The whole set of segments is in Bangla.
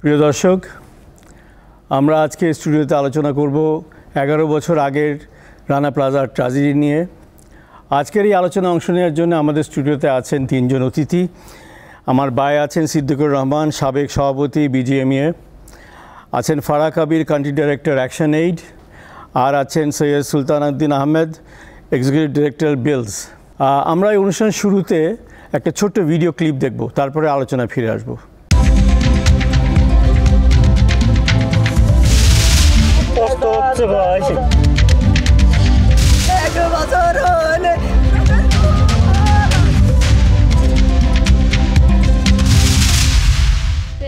প্রিয় দর্শক, আমরা আজকে স্টুডিওতে আলোচনা করব 11 বছর আগের রানা প্লাজার ট্র্যাজেডি নিয়ে। আজকের এই আলোচনা অংশ নেওয়ার জন্য আমাদের স্টুডিওতে আছেন 3 জন অতিথি। আমার ভাই আছেন সিদ্দিকুর রহমান, সাবেক সভাপতি বিজিএমইএ, আছেন ফারাহ কবির, কান্ট্রি ডাইরেক্টর অ্যাকশন এইড, আর আছেন সৈয়দ সুলতান উদ্দিন আহমেদ, এক্সিকিউটিভ ডিরেক্টর বিলস। আমরা এই অনুষ্ঠানের শুরুতে একটা ছোট্ট ভিডিও ক্লিপ দেখব, তারপরে আলোচনায় ফিরে আসবো।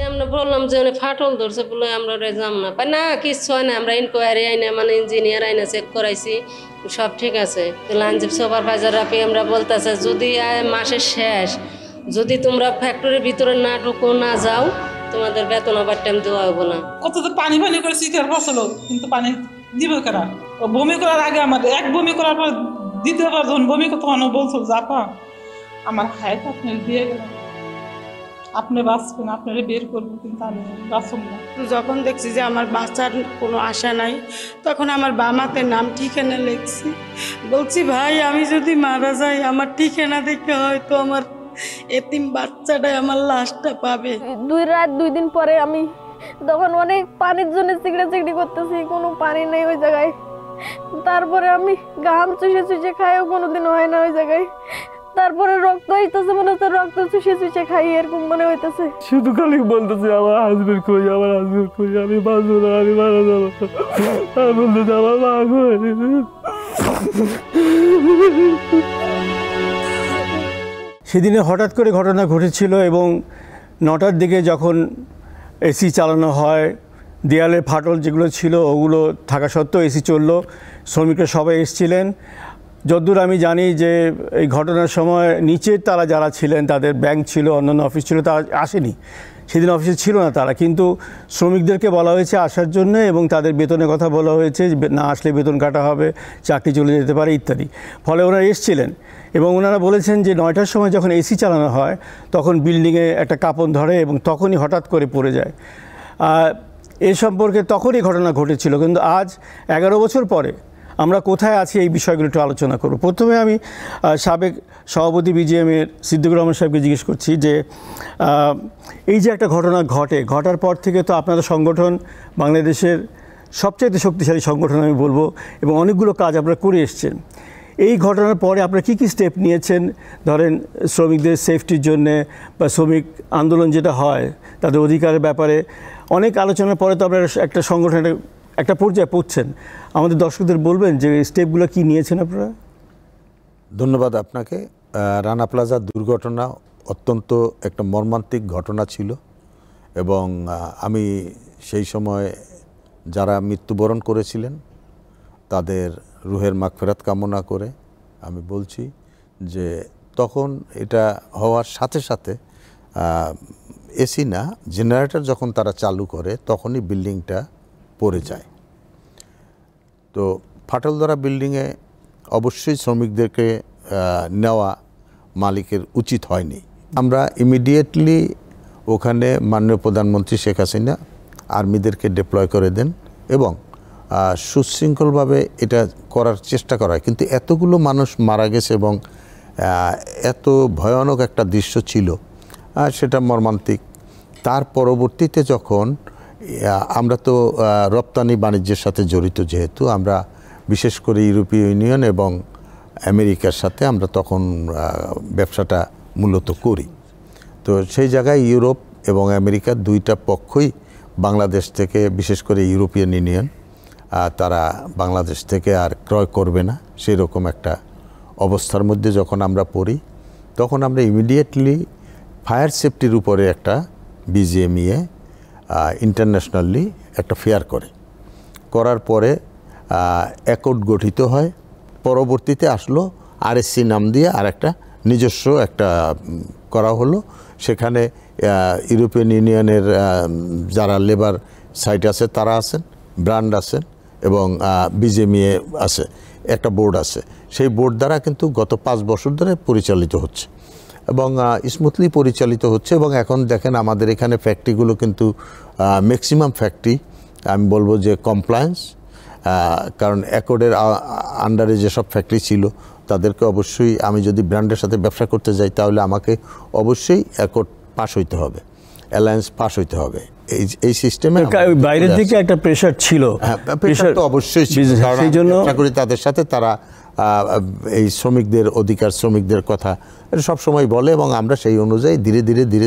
আমরা বললাম যে ফাটল ধরছে বলে আমরা যাম না পাই না, কিছু হয় না। আমরা ইনকোয়ারি আইনে মানে ইঞ্জিনিয়ার আইনে চেক করাইছি, সব ঠিক আছে। লাইনজিপ সুপারভাইজার রাপি আমরা বলতেছে যদি মাসের শেষ যদি তোমরা ফ্যাক্টরির ভিতরে না ঢুকো না যাও, তোমাদের বেতন আবার টাইম দেওয়া হবো না। কত তো পানি করে চিকের ফসল, কিন্তু পানি দিব কেনা। ও বমি করার আগে আমার এক বমি করার পর দ্বিতীয়বার যখন বমি তখন বলছো জাপা আমার হাইট আপনি দিয়ে গেলেন, আপনি বাঁচবেন, আপনারা বের করবো, কিন্তু আমি বাঁচব না। যখন দেখছি যে আমার বাঁচার কোনো আশা নাই, তখন আমার বামাতে নাম ঠিকানা লিখছি। বলছি ভাই আমি যদি মারা যাই আমার ঠিকানা দেখে হয়তো আমার এতিম বাচ্চাটাই আমার লাশটা পাবে। 2 রাত 2 দিন পরে আমি তখন অনেক পানির জন্য চিকড়ি করতেছি, কোনো পানি নেই ওই জায়গায়। তারপরে আমি ঘাম চুষে খাইও কোনোদিন হয় না ওই জায়গায়। তারপরে রক্ত হইতেছে, মনে হচ্ছে রক্ত চুষে খাই, এরকম মনে হইতেছে। শুধু খালি বলতেছে আমার হাজবেন্ড কই, আমার হাজবেন্ড কই, আমি বাঁচবো না, আমি মারা যাবো। আর বলতেছে আমার মা কই। সেদিনে হঠাৎ করে ঘটনা ঘটেছিল এবং 9টার দিকে যখন এসি চালানো হয়, দেয়ালের ফাটল যেগুলো ছিল ওগুলো থাকা সত্ত্বেও এসি চললো, শ্রমিকরা সবাই এসেছিলেন। যতদূর আমি জানি যে এই ঘটনার সময় নিচের তারা যারা ছিলেন, তাদের ব্যাংক ছিল, অন্যান্য অফিস ছিল, তারা আসেনি, সেদিন অফিসে ছিল না তারা। কিন্তু শ্রমিকদেরকে বলা হয়েছে আসার জন্য এবং তাদের বেতনের কথা বলা হয়েছে, না আসলে বেতন কাটা হবে, চাকরি চলে যেতে পারে ইত্যাদি। ফলে ওনারা এসেছিলেন এবং ওনারা বলেছেন যে 9টার সময় যখন এসি চালানো হয় তখন বিল্ডিংয়ে একটা কাঁপন ধরে এবং তখনই হঠাৎ করে পড়ে যায়। এ সম্পর্কে তখনই ঘটনা ঘটেছিল। কিন্তু আজ 11 বছর পরে আমরা কোথায় আছি এই বিষয়গুলো একটু আলোচনা করব। প্রথমে আমি সাবেক সভাপতি বিজিএমএর সিদ্দিকুর রহমান সাহেবকে জিজ্ঞেস করছি যে এই যে একটা ঘটনা ঘটার পর থেকে তো আপনাদের সংগঠন বাংলাদেশের সবচাইতে শক্তিশালী সংগঠন আমি বলবো, এবং অনেকগুলো কাজ আপনারা করে এসছেন। এই ঘটনার পরে আপনারা কী কী স্টেপ নিয়েছেন, ধরেন শ্রমিকদের সেফটির জন্যে বা শ্রমিক আন্দোলন যেটা হয় তাদের অধিকারের ব্যাপারে অনেক আলোচনার পরে তো আপনারা একটা সংগঠনের একটা পর্যায়ে পৌঁছছেন। আমাদের দর্শকদের বলবেন যে স্টেপগুলো কি নিয়েছেন আপনারা? ধন্যবাদ আপনাকে। রানা প্লাজা দুর্ঘটনা অত্যন্ত একটা মর্মান্তিক ঘটনা ছিল এবং আমি সেই সময় যারা মৃত্যুবরণ করেছিলেন তাদের রুহের মাগফিরাত কামনা করে আমি বলছি যে তখন এটা হওয়ার সাথে সাথে এসি না, জেনারেটর যখন তারা চালু করে তখনই বিল্ডিংটা পড়ে যায়। তো ফাটল ধরা বিল্ডিংয়ে অবশ্যই শ্রমিকদেরকে নেওয়া মালিকের উচিত হয়নি। আমরা ইমিডিয়েটলি ওখানে মাননীয় প্রধানমন্ত্রী শেখ হাসিনা আর্মিদেরকে ডিপ্লয় করে দেন এবং সুশৃঙ্খলভাবে এটা করার চেষ্টা করা হয়। কিন্তু এতগুলো মানুষ মারা গেছে এবং এত ভয়ানক একটা দৃশ্য ছিল, সেটা মর্মান্তিক। তার পরবর্তীতে যখন আমরা তো রপ্তানি বাণিজ্যের সাথে জড়িত, যেহেতু আমরা বিশেষ করে ইউরোপীয় ইউনিয়ন এবং আমেরিকার সাথে আমরা তখন ব্যবসাটা মূলত করি। তো সেই জায়গায় ইউরোপ এবং আমেরিকার দুইটা পক্ষই বাংলাদেশ থেকে, বিশেষ করে ইউরোপিয়ান ইউনিয়ন, তারা বাংলাদেশ থেকে আর ক্রয় করবে না, সেই রকম একটা অবস্থার মধ্যে যখন আমরা পড়ি, তখন আমরা ইমিডিয়েটলি ফায়ার সেফটির উপরে একটা বিজিএমইএ ইন্টারন্যাশনালি একটা ফেয়ার করার পরে অ্যাকর্ড গঠিত হয়। পরবর্তীতে আসলো আরএসসি নাম দিয়ে আর একটা নিজস্ব একটা করা হলো। সেখানে ইউরোপিয়ান ইউনিয়নের যারা লেবার সাইট আছে তারা আছেন, ব্র্যান্ড আছেন এবং বিজিএমইএ আছে, একটা বোর্ড আছে। সেই বোর্ড দ্বারা কিন্তু গত 5 বছর ধরে পরিচালিত হচ্ছে। এবং স্মুথলি পরিচালিত হচ্ছে। এবং এখন দেখেন আমাদের এখানে ফ্যাক্টরিগুলো কিন্তু ম্যাক্সিমাম ফ্যাক্টরি আমি বলবো যে কমপ্লায়েন্স, কারণ অ্যাকর্ডের আন্ডারে যেসব ফ্যাক্টরি ছিল তাদেরকে অবশ্যই, আমি যদি ব্র্যান্ডের সাথে ব্যবসা করতে যাই তাহলে আমাকে অবশ্যই অ্যাকর্ড পাস হইতে হবে, অ্যালায়েন্স পাস হইতে হবে। এই সিস্টেমে বাইরের দিকে একটা প্রেশার ছিল, প্রেশার তো অবশ্যই ছিল, কারণ সেই জন্য ব্যবসা করি তাদের সাথে, তারা এই শ্রমিকদের অধিকার, শ্রমিকদের কথা এটা সবসময় বলে এবং আমরা সেই অনুযায়ী ধীরে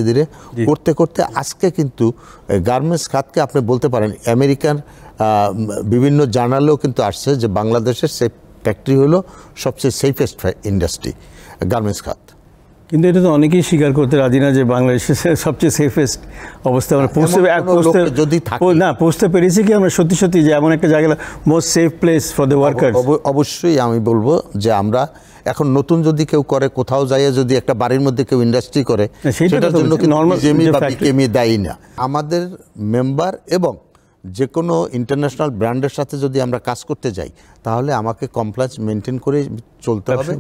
ধীরে করতে করতে আজকে কিন্তু গার্মেন্টস খাতকে আপনি বলতে পারেন আমেরিকান বিভিন্ন জার্নালেও কিন্তু আসছে যে বাংলাদেশের সেই ফ্যাক্টরি হলো সবচেয়ে সেফেস্ট ইন্ডাস্ট্রি গার্মেন্টস খাত। কিন্তু এটা তো অনেকেই স্বীকার করতে রাজি না যে বাংলাদেশের সবচেয়ে সেফেস্ট অবস্থা আমরা পৌঁছতে পেরেছি কি আমরা সত্যি সত্যি যে এমন একটা জায়গা, most safe place for the worker. অবশ্যই আমি বলবো যে আমরা এখন নতুন যদি কেউ করে, কোথাও যাইয়া যদি একটা বাড়ির মধ্যে কেউ ইন্ডাস্ট্রি করে, সেটার জন্য আমি দায়ী না। আমাদের মেম্বার এবং যে কোনো ইন্টারন্যাশনাল ব্র্যান্ডের সাথে যদি আমরা কাজ করতে যাই তাহলে আমাকে কমপ্লায়েন্স মেনটেন করে চলতে হবে।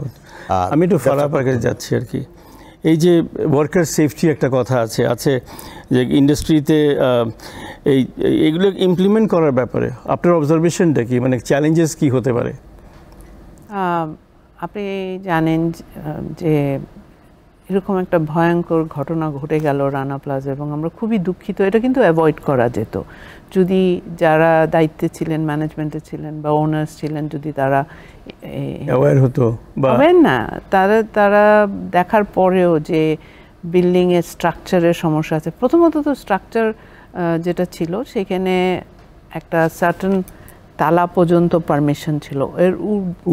আমি একটু ফারাহ আপার কাছে যাচ্ছি আর কি, এই যে ওয়ার্কার সেফটি একটা কথা আছে যে ইন্ডাস্ট্রিতে এইগুলো ইমপ্লিমেন্ট করার ব্যাপারে আপনার অবজারভেশনটা কি, মানে চ্যালেঞ্জেস কি হতে পারে? আপনি জানেন যে এরকম একটা ভয়ঙ্কর ঘটনা ঘটে গেল রানা প্লাজা, এবং আমরা খুবই দুঃখিত। এটা কিন্তু অ্যাভয়েড করা যেত যদি যারা দায়িত্বে ছিলেন, ম্যানেজমেন্টে ছিলেন বা ওনার্স ছিলেন, যদি তারা অ্যাওয়্যার হতো বা না, তারা দেখার পরেও যে বিল্ডিংয়ের স্ট্রাকচারের সমস্যা আছে। প্রথমত তো স্ট্রাকচার যেটা ছিল সেখানে একটা সার্টেন তালা পর্যন্ত পারমিশন ছিল, এর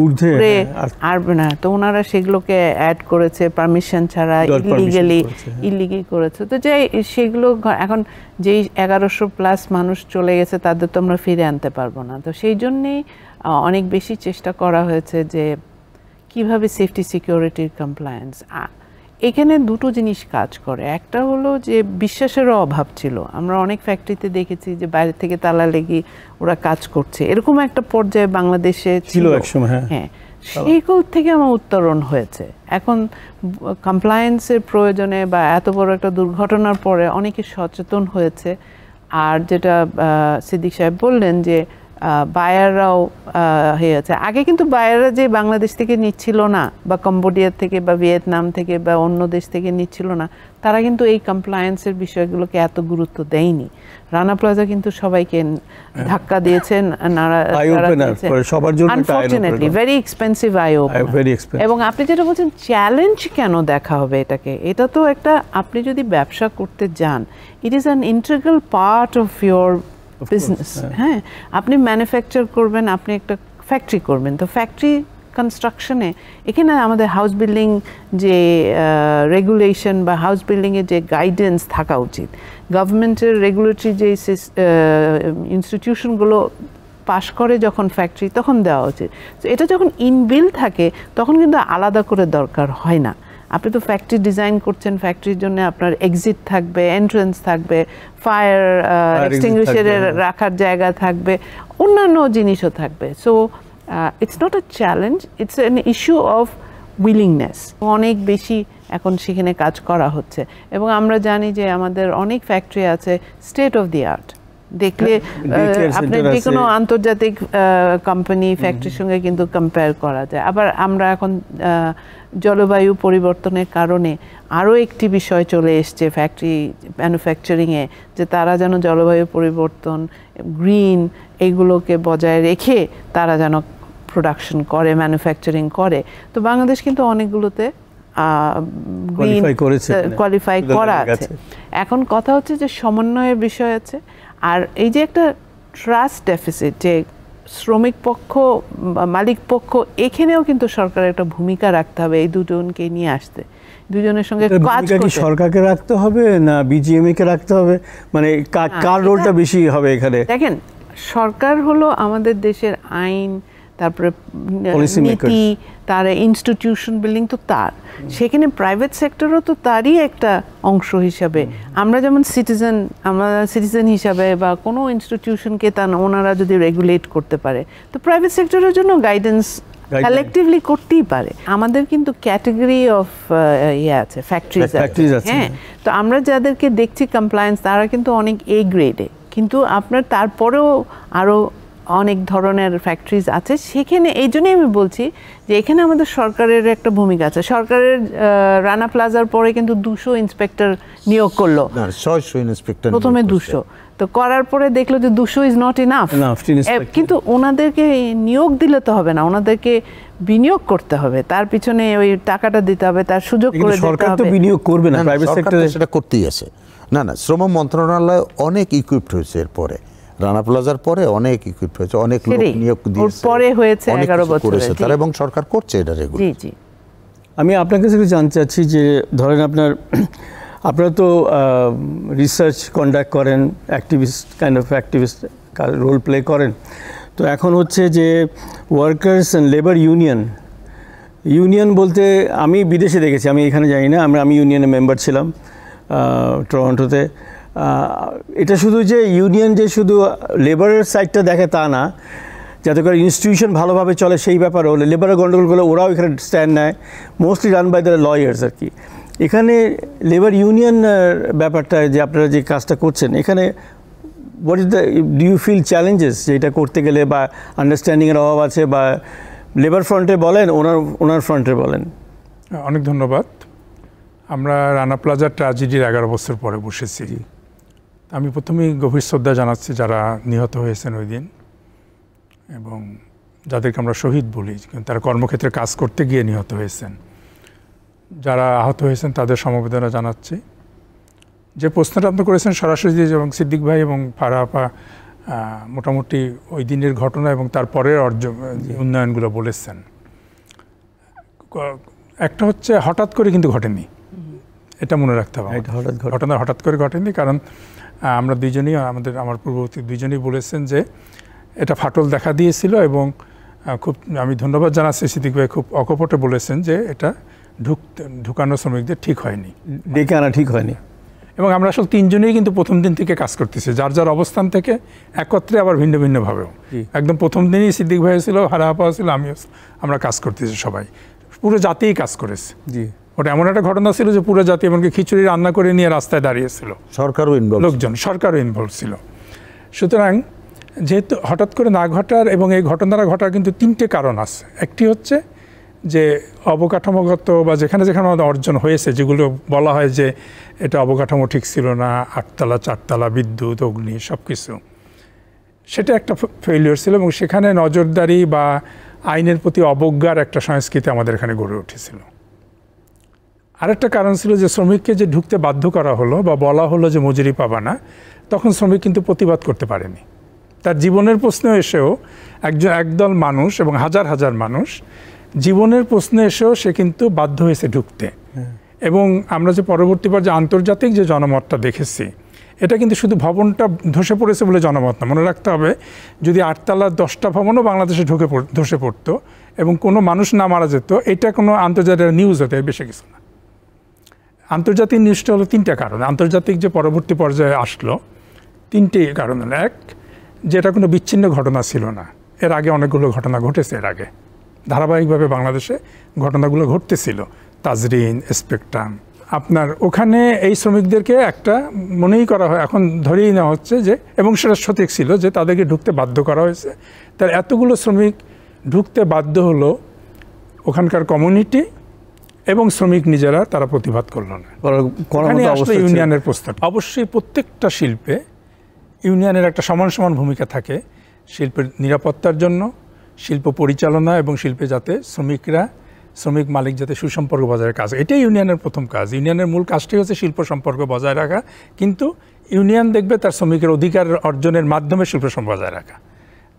ঊর্ধ্বে আর না, তো ওনারা সেগুলোকে অ্যাড করেছে পারমিশন ছাড়া, ইলিগালি করেছে। তো যে সেগুলো এখন যেই 1100+ মানুষ চলে গেছে তাদের তো আমরা ফিরে আনতে পারবো না। তো সেই জন্যেই অনেক বেশি চেষ্টা করা হয়েছে যে কিভাবে সেফটি সিকিউরিটির কমপ্লায়েন্স। এখানে দুটো জিনিস কাজ করে, একটা হলো যে বিশ্বাসেরও অভাব ছিল। আমরা অনেক ফ্যাক্টরিতে দেখেছি যে বাইরে থেকে তালা লেগে ওরা কাজ করছে, এরকম একটা পর্যায়ে বাংলাদেশে ছিল একসময়। হ্যাঁ, সেইগুলো থেকে আমার উত্তরণ হয়েছে। এখন কমপ্লায়েন্সের প্রয়োজনে বা এত বড় একটা দুর্ঘটনার পরে অনেকে সচেতন হয়েছে। আর যেটা সিদ্দিক সাহেব বললেন যে বায়াররাও হয়েছে, আগে কিন্তু বায়াররা যে বাংলাদেশ থেকে নিচ্ছিল না বা কম্বোডিয়া থেকে বা ভিয়েতনাম থেকে বা অন্য দেশ থেকে নিচ্ছিল না, তারা কিন্তু এই কমপ্লায়েন্সের বিষয়গুলোকে এত গুরুত্ব দেয়নি। রানা প্লাজা কিন্তু সবাইকে ধাক্কা দিয়েছেন, unfortunately very expensive I opener. এবং আপনি যেটা বলছেন চ্যালেঞ্জ কেন দেখা হবে এটাকে, এটা তো একটা, আপনি যদি ব্যবসা করতে যান, it is an integral part of your business. হ্যাঁ, আপনি ম্যানুফ্যাকচার করবেন, আপনি একটা ফ্যাক্টরি করবেন, তো ফ্যাক্টরি কনস্ট্রাকশনে এখানে আমাদের হাউস বিল্ডিং যে রেগুলেশন বা হাউস বিল্ডিংয়ের যে গাইডেন্স থাকা উচিত, গভর্নমেন্টের রেগুলেটরি যে ইনস্টিটিউশনগুলো পাশ করে যখন ফ্যাক্টরি, তখন দেওয়া উচিত। তো এটা যখন ইনবিল থাকে তখন কিন্তু আলাদা করে দরকার হয় না। আপনি তো ফ্যাক্টরি ডিজাইন করছেন, ফ্যাক্টরির জন্য আপনার এক্সিট থাকবে, এন্ট্রেন্স থাকবে, ফায়ার এক্সটিংগুইশারের রাখার জায়গা থাকবে, অন্যান্য জিনিসও থাকবে। So it's not a challenge, it's an issue of willingness. অনেক বেশি এখন সেখানে কাজ করা হচ্ছে, এবং আমরা জানি যে আমাদের অনেক ফ্যাক্টরি আছে স্টেট অফ দি আর্ট। দেখলে আপনি যে কোনো আন্তর্জাতিক কোম্পানি ফ্যাক্টরির সঙ্গে কিন্তু কম্পেয়ার করা যায়। আবার আমরা এখন জলবায়ু পরিবর্তনের কারণে আরও একটি বিষয় চলে এসছে ফ্যাক্টরি ম্যানুফ্যাকচারিংয়ে, যে তারা যেন জলবায়ু পরিবর্তন, গ্রিন, এইগুলোকে বজায় রেখে তারা যেন প্রোডাকশন করে, ম্যানুফ্যাকচারিং করে। তো বাংলাদেশ কিন্তু অনেকগুলোতে কোয়ালিফাই করা আছে। এখন কথা হচ্ছে যে সমন্বয়ের বিষয় আছে, আর এই যে একটা ট্রাস্ট ডেফিসিট, যে শ্রমিক পক্ষ মালিক পক্ষ, এখানেও কিন্তু সরকারের একটা ভূমিকা রাখতে হবে এই দুজনকে নিয়ে আসতে, দুজনের সঙ্গে কাজ করতে। সরকারকে রাখতে হবে না বিজিএমএ কে রাখতে হবে, মানে কার রোলটা বেশি হবে এখানে? দেখেন, সরকার হলো আমাদের দেশের আইন, তারপরে নীতি, তার ইনস্টিটিউশন বিল্ডিং তো তার, সেখানে প্রাইভেট সেক্টরও তো তারই একটা অংশ হিসাবে। আমরা যেমন সিটিজেন হিসাবে বা কোনো ইনস্টিটিউশনকে ওনারা যদি রেগুলেট করতে পারে, তো প্রাইভেট সেক্টরের জন্য গাইডেন্স কালেকটিভলি করতেই পারে। আমাদের কিন্তু ক্যাটাগরি অফ আছে, ফ্যাক্টরিজ আছে। হ্যাঁ, তো আমরা যাদেরকে দেখছি কমপ্লায়েন্স, তারা কিন্তু অনেক এ গ্রেডে, কিন্তু আপনার তারপরেও আরও অনেক ধরনের ফ্যাক্টরিজ আছে সেখানে। এই জন্যই আমি বলছি যে এখানে আমাদের সরকারের একটা ভূমিকা আছে। সরকারের রানা প্লাজার পরে কিন্তু 200 ইন্সপেক্টর নিয়োগ করলো, 600 ইন্সপেক্টর প্রথমে 200, তো করার পরে দেখলো যে 200 ইজ নট ইনাফ। কিন্তু ওনাদেরকে নিয়োগ দিলে তো হবে না, ওনাদেরকে বিনিয়োগ করতে হবে, তার পিছনে ওই টাকাটা দিতে হবে, তার সুযোগ করে দিতে হবে। সরকার তো বিনিয়োগ করবে না, প্রাইভেট সেক্টরে সেটা করতেই আছে। না না, শ্রম মন্ত্রণালয় অনেক ইকুইপড হয়েছে এরপরে, রানা প্লাজার পরে অনেক ইকুইপড হয়েছে, অনেক লোক নিয়োগ দিয়েছে, পরে হয়েছে 11 বছরে তারা, এবং সরকার করছে এটা রেগুলার। জি জি। আমি আপনার কাছে জানতে চাচ্ছি যে ধরেন আপনারা তো রিসার্চ কন্ডাক্ট করেন, অ্যাক্টিভিস্ট রোল প্লে করেন, তো এখন হচ্ছে যে ওয়ার্কার্স অ্যান্ড লেবার ইউনিয়ন বলতে আমি বিদেশে দেখেছি, আমি এখানে জানি না, আমি ইউনিয়নের মেম্বার ছিলাম টরন্টোতে। এটা শুধু যে ইউনিয়ন যে শুধু লেবারের সাইডটা দেখে তা না, যাতে করে ইনস্টিটিউশন ভালোভাবে চলে সেই ব্যাপারে হলে লেবারের গন্ডগোল করলে ওরাও এখানে স্ট্যান্ড নেয়, mostly run by the lawyers আর কি। এখানে লেবার ইউনিয়ন ব্যাপারটা যে আপনারা যে কাজটা করছেন এখানে, what is the do you feel challenges যে এটা করতে গেলে, বা আন্ডারস্ট্যান্ডিংয়ের অভাব আছে, বা লেবার ফ্রন্টে বলেন, ওনার ফ্রন্টে বলেন? অনেক ধন্যবাদ। আমরা রানা প্লাজার ট্র্যাজেডির 11 বছর পরে বসেছি। আমি প্রথমেই গভীর শ্রদ্ধা জানাচ্ছি যারা নিহত হয়েছেন ওই দিন, এবং যাদেরকে আমরা শহীদ বলি, তারা কর্মক্ষেত্রে কাজ করতে গিয়ে নিহত হয়েছেন। যারা আহত হয়েছেন তাদের সমবেদনা জানাচ্ছি। যে প্রশ্নটা আপনি করেছেন সরাসরি, এবং সিদ্দিক ভাই এবং ফারাহ আপা মোটামুটি ওই দিনের ঘটনা এবং তারপরের উন্নয়নগুলো বলেছেন। একটা হচ্ছে হঠাৎ করে কিন্তু ঘটেনি, এটা মনে রাখতে হবে। ঘটনা হঠাৎ করে ঘটেনি, কারণ আমরা দুইজনই, আমার পূর্ববর্তী দুইজনই বলেছেন যে এটা ফাটল দেখা দিয়েছিল, এবং খুব আমি ধন্যবাদ জানাচ্ছি সিদ্দিক ভাই, খুব অকপটে বলেছেন যে এটা ঢুকানো শ্রমিকদের ঠিক হয়নি, ডেকে আনা ঠিক হয়নি। এবং আমরা আসলে তিনজনেই কিন্তু প্রথম দিন থেকে কাজ করতেছি, যার যার অবস্থান থেকে একত্রে, আবার ভিন্ন ভিন্নভাবেও। একদম প্রথম দিনই সিদ্দিক ভাই ছিল, ফারাহ আপা ছিল, আমিও, আমরা কাজ করতেছি সবাই, পুরো জাতিই কাজ করেছে। জি, ওটা এমন একটা ঘটনা ছিল যে পুরো জাতি এমনকি খিচুড়ি রান্না করে নিয়ে রাস্তায় দাঁড়িয়েছিল, সরকারও ইনভলভ, লোকজন, সরকারও ইনভলভ ছিল। সুতরাং যেহেতু হঠাৎ করে না ঘটার, এবং এই ঘটনাটা ঘটার কিন্তু 3টে কারণ আছে। একটি হচ্ছে যে অবকাঠামোগত, বা যেখানে যেখানে আমাদের অর্জন হয়েছে, যেগুলো বলা হয় যে এটা অবকাঠামো ঠিক ছিল না, 8তলা 4তলা, বিদ্যুৎ, অগ্নি, সব কিছু, সেটা একটা ফেইলিওর ছিল, এবং সেখানে নজরদারি বা আইনের প্রতি অবজ্ঞার একটা সংস্কৃতি আমাদের এখানে গড়ে উঠেছিল। আরেকটা কারণ ছিল যে শ্রমিককে যে ঢুকতে বাধ্য করা হলো বা বলা হলো যে মজুরি পাবা না, তখন শ্রমিক কিন্তু প্রতিবাদ করতে পারেনি। তার জীবনের প্রশ্ন এসেও একদল মানুষ, এবং হাজার হাজার মানুষ, জীবনের প্রশ্ন এসেও সে কিন্তু বাধ্য হয়েছে ঢুকতে। এবং আমরা যে পরবর্তী পর যে আন্তর্জাতিক যে জনমতটা দেখেছি, এটা কিন্তু শুধু ভবনটা ধসে পড়েছে বলে জনমত না। মনে রাখতে হবে, যদি 8তলার 10টা ভবনও বাংলাদেশে ধসে পড়তো এবং কোনো মানুষ না মারা যেত, এটা কোনো আন্তর্জাতিক নিউজ হতে বেশি কিছু না। আন্তর্জাতিক নিউজটা হলো 3টা কারণ। আন্তর্জাতিক যে পরবর্তী পর্যায়ে আসলো 3টে কারণ হলো, এক, যে এটা কোনো বিচ্ছিন্ন ঘটনা ছিল না, এর আগে অনেকগুলো ঘটনা ঘটেছে, এর আগে ধারাবাহিকভাবে বাংলাদেশে ঘটনাগুলো ঘটতেছিল, তাজরিন, স্পেকট্রাম। আপনার ওখানে এই শ্রমিকদেরকে একটা মনেই করা হয়, এখন ধরেই নেওয়া হচ্ছে যে, এবং সেটা সঠিক ছিল যে তাদেরকে ঢুকতে বাধ্য করা হয়েছে। তার এতগুলো শ্রমিক ঢুকতে বাধ্য হলো, ওখানকার কমিউনিটি এবং শ্রমিক নিজেরা তারা প্রতিবাদ করলো না। আসলে ইউনিয়নের প্রস্তাব, অবশ্যই প্রত্যেকটা শিল্পে ইউনিয়নের একটা সমান সমান ভূমিকা থাকে, শিল্পের নিরাপত্তার জন্য, শিল্প পরিচালনা, এবং শিল্পে যাতে শ্রমিক মালিক যাতে সুসম্পর্ক বজায় রাখা। এটাই ইউনিয়নের প্রথম কাজ। ইউনিয়নের মূল কাজটাই হচ্ছে শিল্প সম্পর্ক বজায় রাখা, কিন্তু ইউনিয়ন দেখবে তার শ্রমিকের অধিকার অর্জনের মাধ্যমে শিল্প সম্পর্ক বজায় রাখা,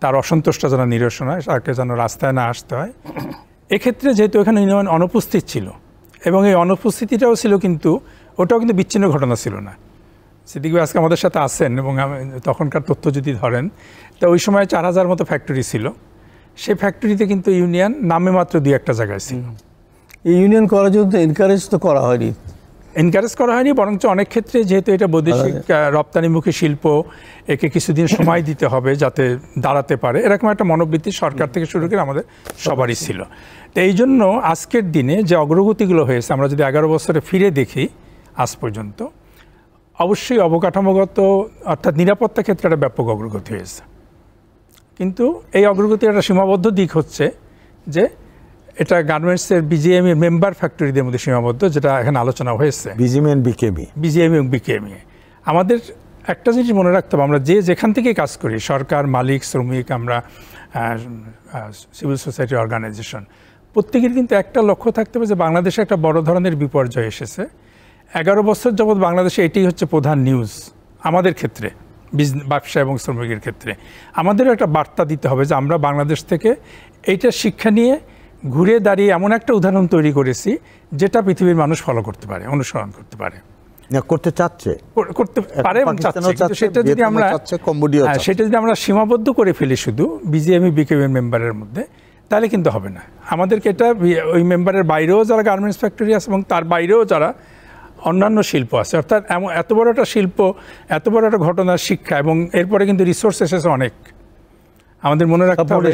তার অসন্তোষটা যেন নিরসন হয়, তাকে যেন রাস্তায় না আসতে হয়। এক্ষেত্রে যেহেতু এখানে ইউনিয়ন অনুপস্থিত ছিল, এবং এই অনুপস্থিতিটাও ছিল, কিন্তু ওটাও কিন্তু বিচ্ছিন্ন ঘটনা ছিল না। সিদ্দিক ভাই আজকে আমাদের সাথে আছেন, এবং তখনকার তথ্য যদি ধরেন, তো ওই সময় 4000 মতো ফ্যাক্টরি ছিল। সেই ফ্যাক্টরিতে কিন্তু ইউনিয়ন নামে মাত্র 2-1টা জায়গায় ছিল। এই ইউনিয়ন করার জন্য এনকারেজ তো করা হয়নি, এনকারেজ করা হয়নি, বরঞ্চ অনেক ক্ষেত্রে যেহেতু এটা বৈদেশিক রপ্তানিমুখী শিল্প, একে কিছুদিন সময় দিতে হবে যাতে দাঁড়াতে পারে, এরকম একটা মনোবৃত্তি সরকার থেকে শুরু করে আমাদের সবারই ছিল। তো এই জন্য আজকের দিনে যে অগ্রগতিগুলো হয়েছে, আমরা যদি 11 বছরে ফিরে দেখি আজ পর্যন্ত, অবশ্যই অবকাঠামোগত অর্থাৎ নিরাপত্তা ক্ষেত্রে একটা ব্যাপক অগ্রগতি হয়েছে। কিন্তু এই অগ্রগতির একটা সীমাবদ্ধ দিক হচ্ছে যে এটা গার্মেন্টসের বিজিএমই মেম্বার ফ্যাক্টরিদের মধ্যে সীমাবদ্ধ, যেটা এখানে আলোচনা হয়েছে, বিজিএমই এবং বিকেএমই। আমাদের একটা জিনিস মনে রাখতে হবে, আমরা যেখান থেকেই কাজ করি, সরকার, মালিক, শ্রমিক, আমরা সিভিল সোসাইটি অর্গানাইজেশন, প্রত্যেকের কিন্তু একটা লক্ষ্য থাকতে হবে যে বাংলাদেশে একটা বড় ধরনের বিপর্যয় এসেছে। 11 বছর যাবৎ বাংলাদেশে এটাই হচ্ছে প্রধান নিউজ আমাদের ক্ষেত্রে, ব্যবসা এবং শ্রমিকের ক্ষেত্রে। আমাদেরও একটা বার্তা দিতে হবে যে আমরা বাংলাদেশ থেকে এইটা শিক্ষা নিয়ে ঘুরে দাঁড়িয়ে এমন একটা উদাহরণ তৈরি করেছি যেটা পৃথিবীর মানুষ ফলো করতে পারে, অনুসরণ করতে পারে, করতে চাচ্ছে, করতে পারে এবং চাচ্ছে। কিন্তু সেটা যদি আমরা সীমাবদ্ধ করে ফেলি শুধু বিজিএমই বিকেএমই মেম্বারের মধ্যে, তাহলে কিন্তু হবে না। আমাদেরকে এটা ওই মেম্বারের বাইরেও যারা গার্মেন্টস ফ্যাক্টরি আছে এবং তার বাইরেও যারা অন্যান্য শিল্প আছে, অর্থাৎ এত বড় একটা শিল্প, এত বড় একটা ঘটনার শিক্ষা, এবং এরপরে কিন্তু রিসোর্স এসেছে অনেক। আমাদের মনে রাখতে হবে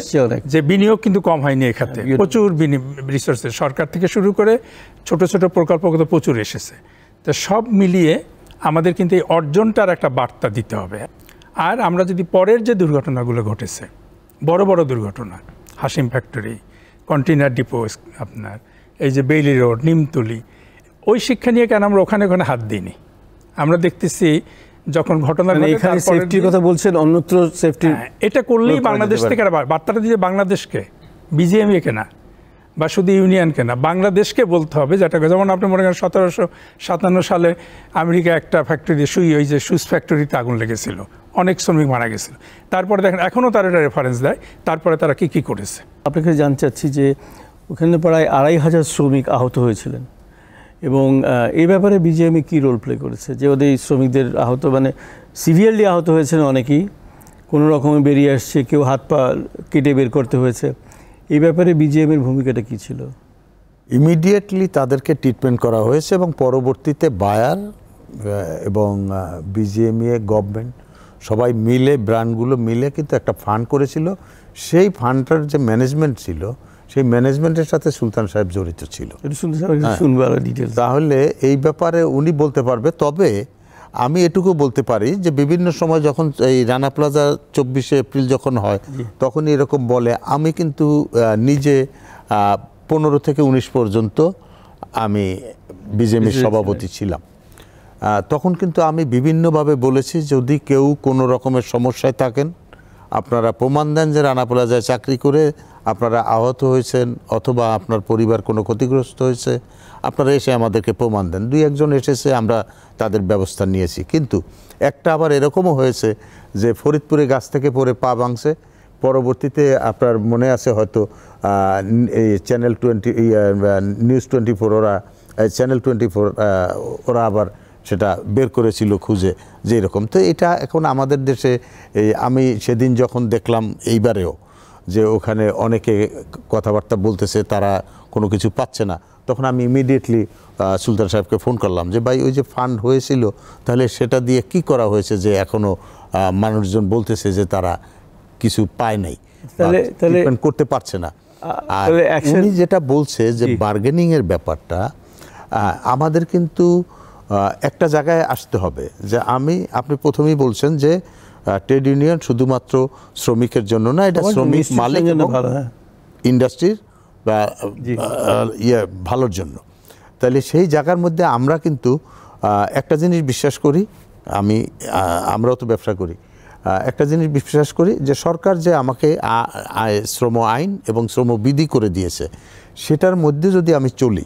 যে বিনিয়োগ কিন্তু কম হয়নি এই খাতে, প্রচুর রিসোর্সেস সরকার থেকে শুরু করে ছোট ছোট প্রকল্পগত প্রচুর এসেছে। তো সব মিলিয়ে আমাদের কিন্তু এই অর্জনটার একটা বার্তা দিতে হবে। আর আমরা যদি পরের যে দুর্ঘটনাগুলো ঘটেছে, বড় বড় দুর্ঘটনা, হাসিম ফ্যাক্টরি, কন্টেইনার ডিপো, আপনার এই যে বেইলি রোড, নিমতলি, ওই শিক্ষা নিয়ে কেন আমরা ওখানে হাত দিইনি? আমরা দেখতেছি যখন ঘটনা এখানে সেফটির কথা বলছেন, অন্যত্র সেফটি, এটা করলেই বাংলাদেশ থেকে বার্তাটা দিয়ে বাংলাদেশকে, বিজিএমইকে না বা শুধু ইউনিয়নকে না, বাংলাদেশকে বলতে হবে। যেটা যেমন আপনি মনে করেন 1757 সালে আমেরিকা একটা ফ্যাক্টরি, ওই যে শুজ ফ্যাক্টরিতে আগুন লেগেছিল, অনেক শ্রমিক মারা গেছিল। তারপরে দেখেন এখনও তারা এটা রেফারেন্স দেয়, তারপরে তারা কি করেছে। আপনাকে জানতে চাচ্ছি যে ওখানে প্রায় 2500 শ্রমিক আহত হয়েছিলেন, এবং এই ব্যাপারে বিজিএমই কী রোল প্লে করেছে? যে ওদের শ্রমিকদের আহত, মানে সিভিয়ারলি আহত হয়েছেন অনেকেই, কোনো রকমে বেরিয়ে আসছে, কেউ হাত পা কেটে বের করতে হয়েছে, এই ব্যাপারে বিজিএমের ভূমিকাটা কী ছিল? ইমিডিয়েটলি তাদেরকে ট্রিটমেন্ট করা হয়েছে, এবং পরবর্তীতে বায়ার এবং বিজিএমইএ, গভর্নমেন্ট সবাই মিলে, ব্র্যান্ডগুলো মিলে কিন্তু একটা ফান্ড করেছিল। সেই ফান্ডটার যে ম্যানেজমেন্ট ছিল, সেই ম্যানেজমেন্টের সাথে সুলতান সাহেব জড়িত ছিল। তাহলে এই ব্যাপারে উনি বলতে পারবে। তবে আমি এটুকু বলতে পারি যে বিভিন্ন সময় যখন এই রানা প্লাজা 24শে এপ্রিল যখন হয়, তখন এরকম বলে। আমি কিন্তু নিজে 15 থেকে 19 পর্যন্ত আমি বিজেপির সভাপতি ছিলাম। তখন কিন্তু আমি বিভিন্নভাবে বলেছি, যদি কেউ কোনো রকমের সমস্যায় থাকেন, আপনারা প্রমাণ দেন যে রানা প্লাজায় চাকরি করে আপনারা আহত হয়েছেন অথবা আপনার পরিবার কোনো ক্ষতিগ্রস্ত হয়েছে, আপনারা এসে আমাদেরকে প্রমাণ দেন। 2-1 জন এসেছে, আমরা তাদের ব্যবস্থা নিয়েছি। কিন্তু একটা আবার এরকমও হয়েছে যে ফরিদপুরে গাছ থেকে পড়ে পা ভাঙছে, পরবর্তীতে আপনার মনে আছে হয়তো এই চ্যানেল 20, নিউজ 24, ওরা চ্যানেল 24 ওরা আবার সেটা বের করেছিল খুঁজে, যে এরকম। তো এটা এখন আমাদের দেশে, আমি সেদিন যখন দেখলাম এইবারেও যে ওখানে অনেকে কথাবার্তা বলতেছে, তারা কোনো কিছু পাচ্ছে না, তখন আমি ইমিডিয়েটলি সুলতান সাহেবকে ফোন করলাম যে ভাই, ওই যে ফান্ড হয়েছিল, তাহলে সেটা দিয়ে কি করা হয়েছে যে এখনও মানুষজন বলতেছে যে তারা কিছু পায় নাই, ট্রিটমেন্ট করতে পারছে না। আর উনি যেটা বলছে যে বার্গেনিংয়ের ব্যাপারটা, আমাদের কিন্তু একটা জায়গায় আসতে হবে যে আপনি প্রথমেই বলছেন যে ট্রেড ইউনিয়ন শুধুমাত্র শ্রমিকের জন্য না, এটা শ্রমিক, মালিক, ইন্ডাস্ট্রির বা ভালোর জন্য। তাহলে সেই জায়গার মধ্যে আমরা কিন্তু একটা জিনিস বিশ্বাস করি, আমরাও তো ব্যবসা করি, একটা জিনিস বিশ্বাস করি যে সরকার যে আমাকে শ্রম আইন এবং শ্রমবিধি করে দিয়েছে, সেটার মধ্যে যদি আমি চলি,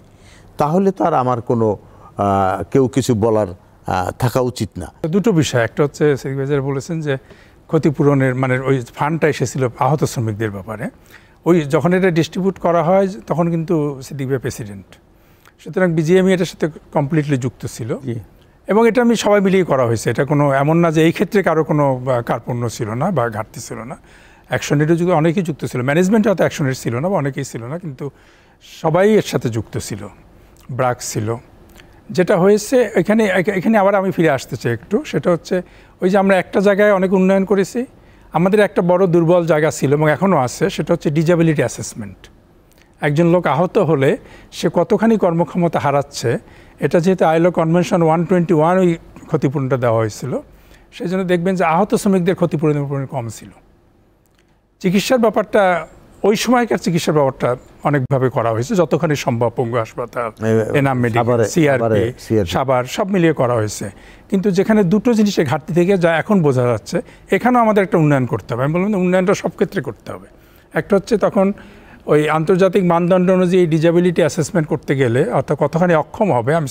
তাহলে তো আর আমার কোনো কেউ কিছু বলার থাকা উচিত না। দুটো বিষয়, একটা হচ্ছে সিদ্দিক ভাই বলেছেন যে ক্ষতিপূরণের, মানে ওই ফান্ডটা এসেছিল আহত শ্রমিকদের ব্যাপারে, ওই যখন এটা ডিস্ট্রিবিউট করা হয় তখন কিন্তু সিদ্দিক ভাই প্রেসিডেন্ট, সুতরাং বিজিএমই এটার সাথে কমপ্লিটলি যুক্ত ছিল, এবং এটা আমি সবাই মিলিয়ে করা হয়েছে। এটা কোনো এমন না যে এই ক্ষেত্রে কারো কোনো কার্পণ্য ছিল না বা ঘাটতি ছিল না। অ্যাকশনেরও যুগে অনেকেই যুক্ত ছিল, ম্যানেজমেন্ট হয়তো অ্যাকশনের ছিল না বা অনেকেই ছিল না, কিন্তু সবাই এর সাথে যুক্ত ছিল। ব্রাক ছিল, যেটা হয়েছে এখানে আবার আমি ফিরে আসতে চাই একটু, সেটা হচ্ছে ওই যে আমরা একটা জায়গায় অনেক উন্নয়ন করেছি, আমাদের একটা বড় দুর্বল জায়গা ছিল এবং এখনও আছে, সেটা হচ্ছে ডিজেবিলিটি অ্যাসেসমেন্ট। একজন লোক আহত হলে সে কতখানি কর্মক্ষমতা হারাচ্ছে, এটা যেহেতু আইএলও কনভেনশন 121 ওই ক্ষতিপূরণটা দেওয়া হয়েছিল, সেই জন্য দেখবেন যে আহত শ্রমিকদের ক্ষতিপূরণের পরিমাণ কম ছিল। চিকিৎসার ব্যাপারটা ওই সময়কার চিকিৎসার ব্যাপারটা অনেকভাবে করা হয়েছে, যতখানি সম্ভব পঙ্গু হাসপাতাল, এনাম মেডিকেল, সিআরপি, সাভার সব মিলিয়ে করা হয়েছে। কিন্তু যেখানে দুটো জিনিসের ঘাটতি থেকে যা এখন বোঝা যাচ্ছে, এখানেও আমাদের একটা উন্নয়ন করতে হবে। আমি বললাম উন্নয়নটা সব ক্ষেত্রে করতে হবে। একটা হচ্ছে তখন ওই আন্তর্জাতিক মানদণ্ড অনুযায়ী ডিজেবিলিটি অ্যাসেসমেন্ট করতে গেলে, অর্থাৎ কতখানি অক্ষম হবে, আমি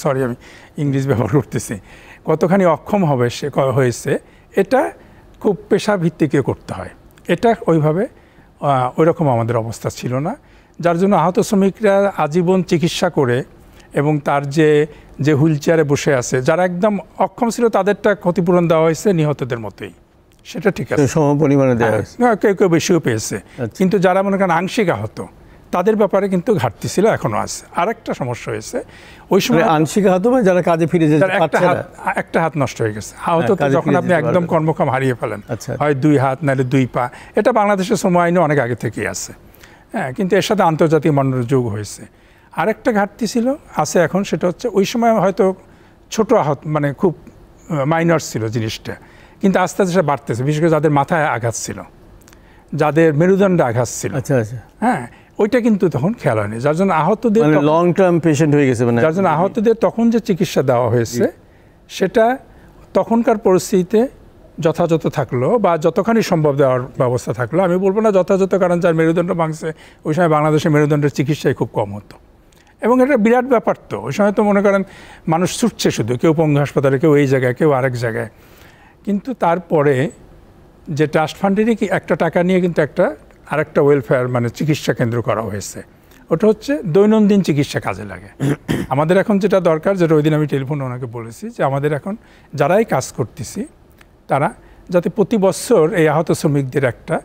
ইংলিশ ব্যবহার করতেছি, কতখানি অক্ষম হবে সে হয়েছে, এটা খুব পেশাভিত্তিকে করতে হয়। এটা ওইভাবে ওইরকম আমাদের অবস্থা ছিল না, যার জন্য আহত শ্রমিকরা আজীবন চিকিৎসা করে এবং তার যে হুইল চেয়ারে বসে আছে, যারা একদম অক্ষম ছিল তাদেরটা ক্ষতিপূরণ দেওয়া হয়েছে নিহতদের মতোই, সেটা ঠিক আছে, সম পরিমাণে দেওয়া হয়েছে, কেউ কেউ বেশিও পেয়েছে। কিন্তু যারা মনে করেন আংশিক আহত, তাদের ব্যাপারে কিন্তু ঘাটতি ছিল, এখনো আছে। আরেকটা সমস্যা হয়েছে ওই সময় আংশিক আহত মানে যারা কাজে ফিরে যেতে পারছে না, একটা হাত নষ্ট হয়ে গেছে। আহত যখন আপনি একদম কর্মক্ষম হারিয়ে ফেলেন, হয় 2 হাত নাহলে 2 পা, এটা বাংলাদেশের শ্রম আইনে অনেক আগে থেকেই আছে। হ্যাঁ, কিন্তু এর সাথে আন্তর্জাতিক মানের যোগ হয়েছে। আরেকটা ঘাটতি ছিল, আছে এখন, সেটা হচ্ছে ওই সময় হয়তো ছোট আহত মানে খুব মাইনর ছিল জিনিসটা, কিন্তু আস্তে আস্তে সেটা বাড়তেছে, বিশেষ করে যাদের মাথায় আঘাত ছিল, যাদের মেরুদণ্ডে আঘাত ছিল। আচ্ছা আচ্ছা, হ্যাঁ, ওইটা কিন্তু তখন খেয়াল হয়নি, যার জন্য আহতদের লং টার্ম পেশেন্ট হয়ে গেছে, মানে যার জন্য আহতদের তখন যে চিকিৎসা দেওয়া হয়েছে সেটা তখনকার পরিস্থিতিতে যথাযথ থাকলো বা যতখানি সম্ভব দেওয়ার ব্যবস্থা থাকলো। আমি বলবো না যথাযথ, কারণ যার মেরুদণ্ড ভাঙছে ওই সময় বাংলাদেশে মেরুদণ্ডের চিকিৎসাই খুব কম হতো এবং এটা বিরাট ব্যাপার। তো ওই সময় তো মনে করেন মানুষ ছুটছে শুধু, কেউ পঙ্গু হাসপাতালে, কেউ এই জায়গায়, কেউ আরেক জায়গায়। কিন্তু তারপরে যে ট্রাস্ট ফান্ডেরই একটা টাকা নিয়ে কিন্তু আরেকটা ওয়েলফেয়ার মানে চিকিৎসা কেন্দ্র করা হয়েছে, ওটা হচ্ছে দৈনন্দিন চিকিৎসা কাজে লাগে। আমাদের এখন যেটা দরকার, যেটা ওই দিন আমি টেলিফোনে ওনাকে বলেছি, যে আমাদের এখন যারাই কাজ করতেছি তারা যাতে প্রতি বছর এই আহত শ্রমিকদের একটা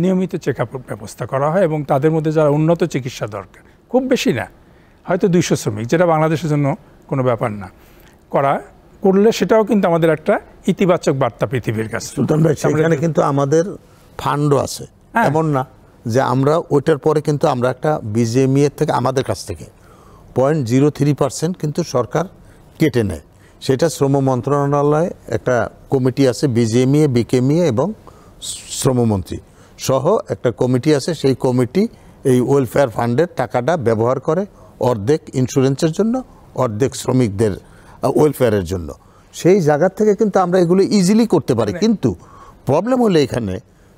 নিয়মিত চেক আপের ব্যবস্থা করা হয় এবং তাদের মধ্যে যারা উন্নত চিকিৎসা দরকার, খুব বেশি না, হয়তো 200 শ্রমিক, যেটা বাংলাদেশের জন্য কোনো ব্যাপার না, করলে সেটাও কিন্তু আমাদের একটা ইতিবাচক বার্তা পৃথিবীর কাছে। সুলতান ভাই, সেখানে কিন্তু আমাদের ফান্ডও আছে, এমন না যে আমরা ওইটার পরে কিন্তু আমরা একটা বিজিএমইএ থেকে আমাদের কাছ থেকে 0.03% কিন্তু সরকার কেটে নেয়। সেটা শ্রম মন্ত্রণালয়ে একটা কমিটি আছে, বিজিএমইএ, বিকেএমইএ এবং শ্রমমন্ত্রী সহ একটা কমিটি আছে, সেই কমিটি এই ওয়েলফেয়ার ফান্ডের টাকাটা ব্যবহার করে অর্ধেক ইন্স্যুরেন্সের জন্য, অর্ধেক শ্রমিকদের ওয়েলফেয়ারের জন্য। সেই জায়গা থেকে কিন্তু আমরা এগুলো ইজিলি করতে পারি, কিন্তু প্রবলেম হলো এখানে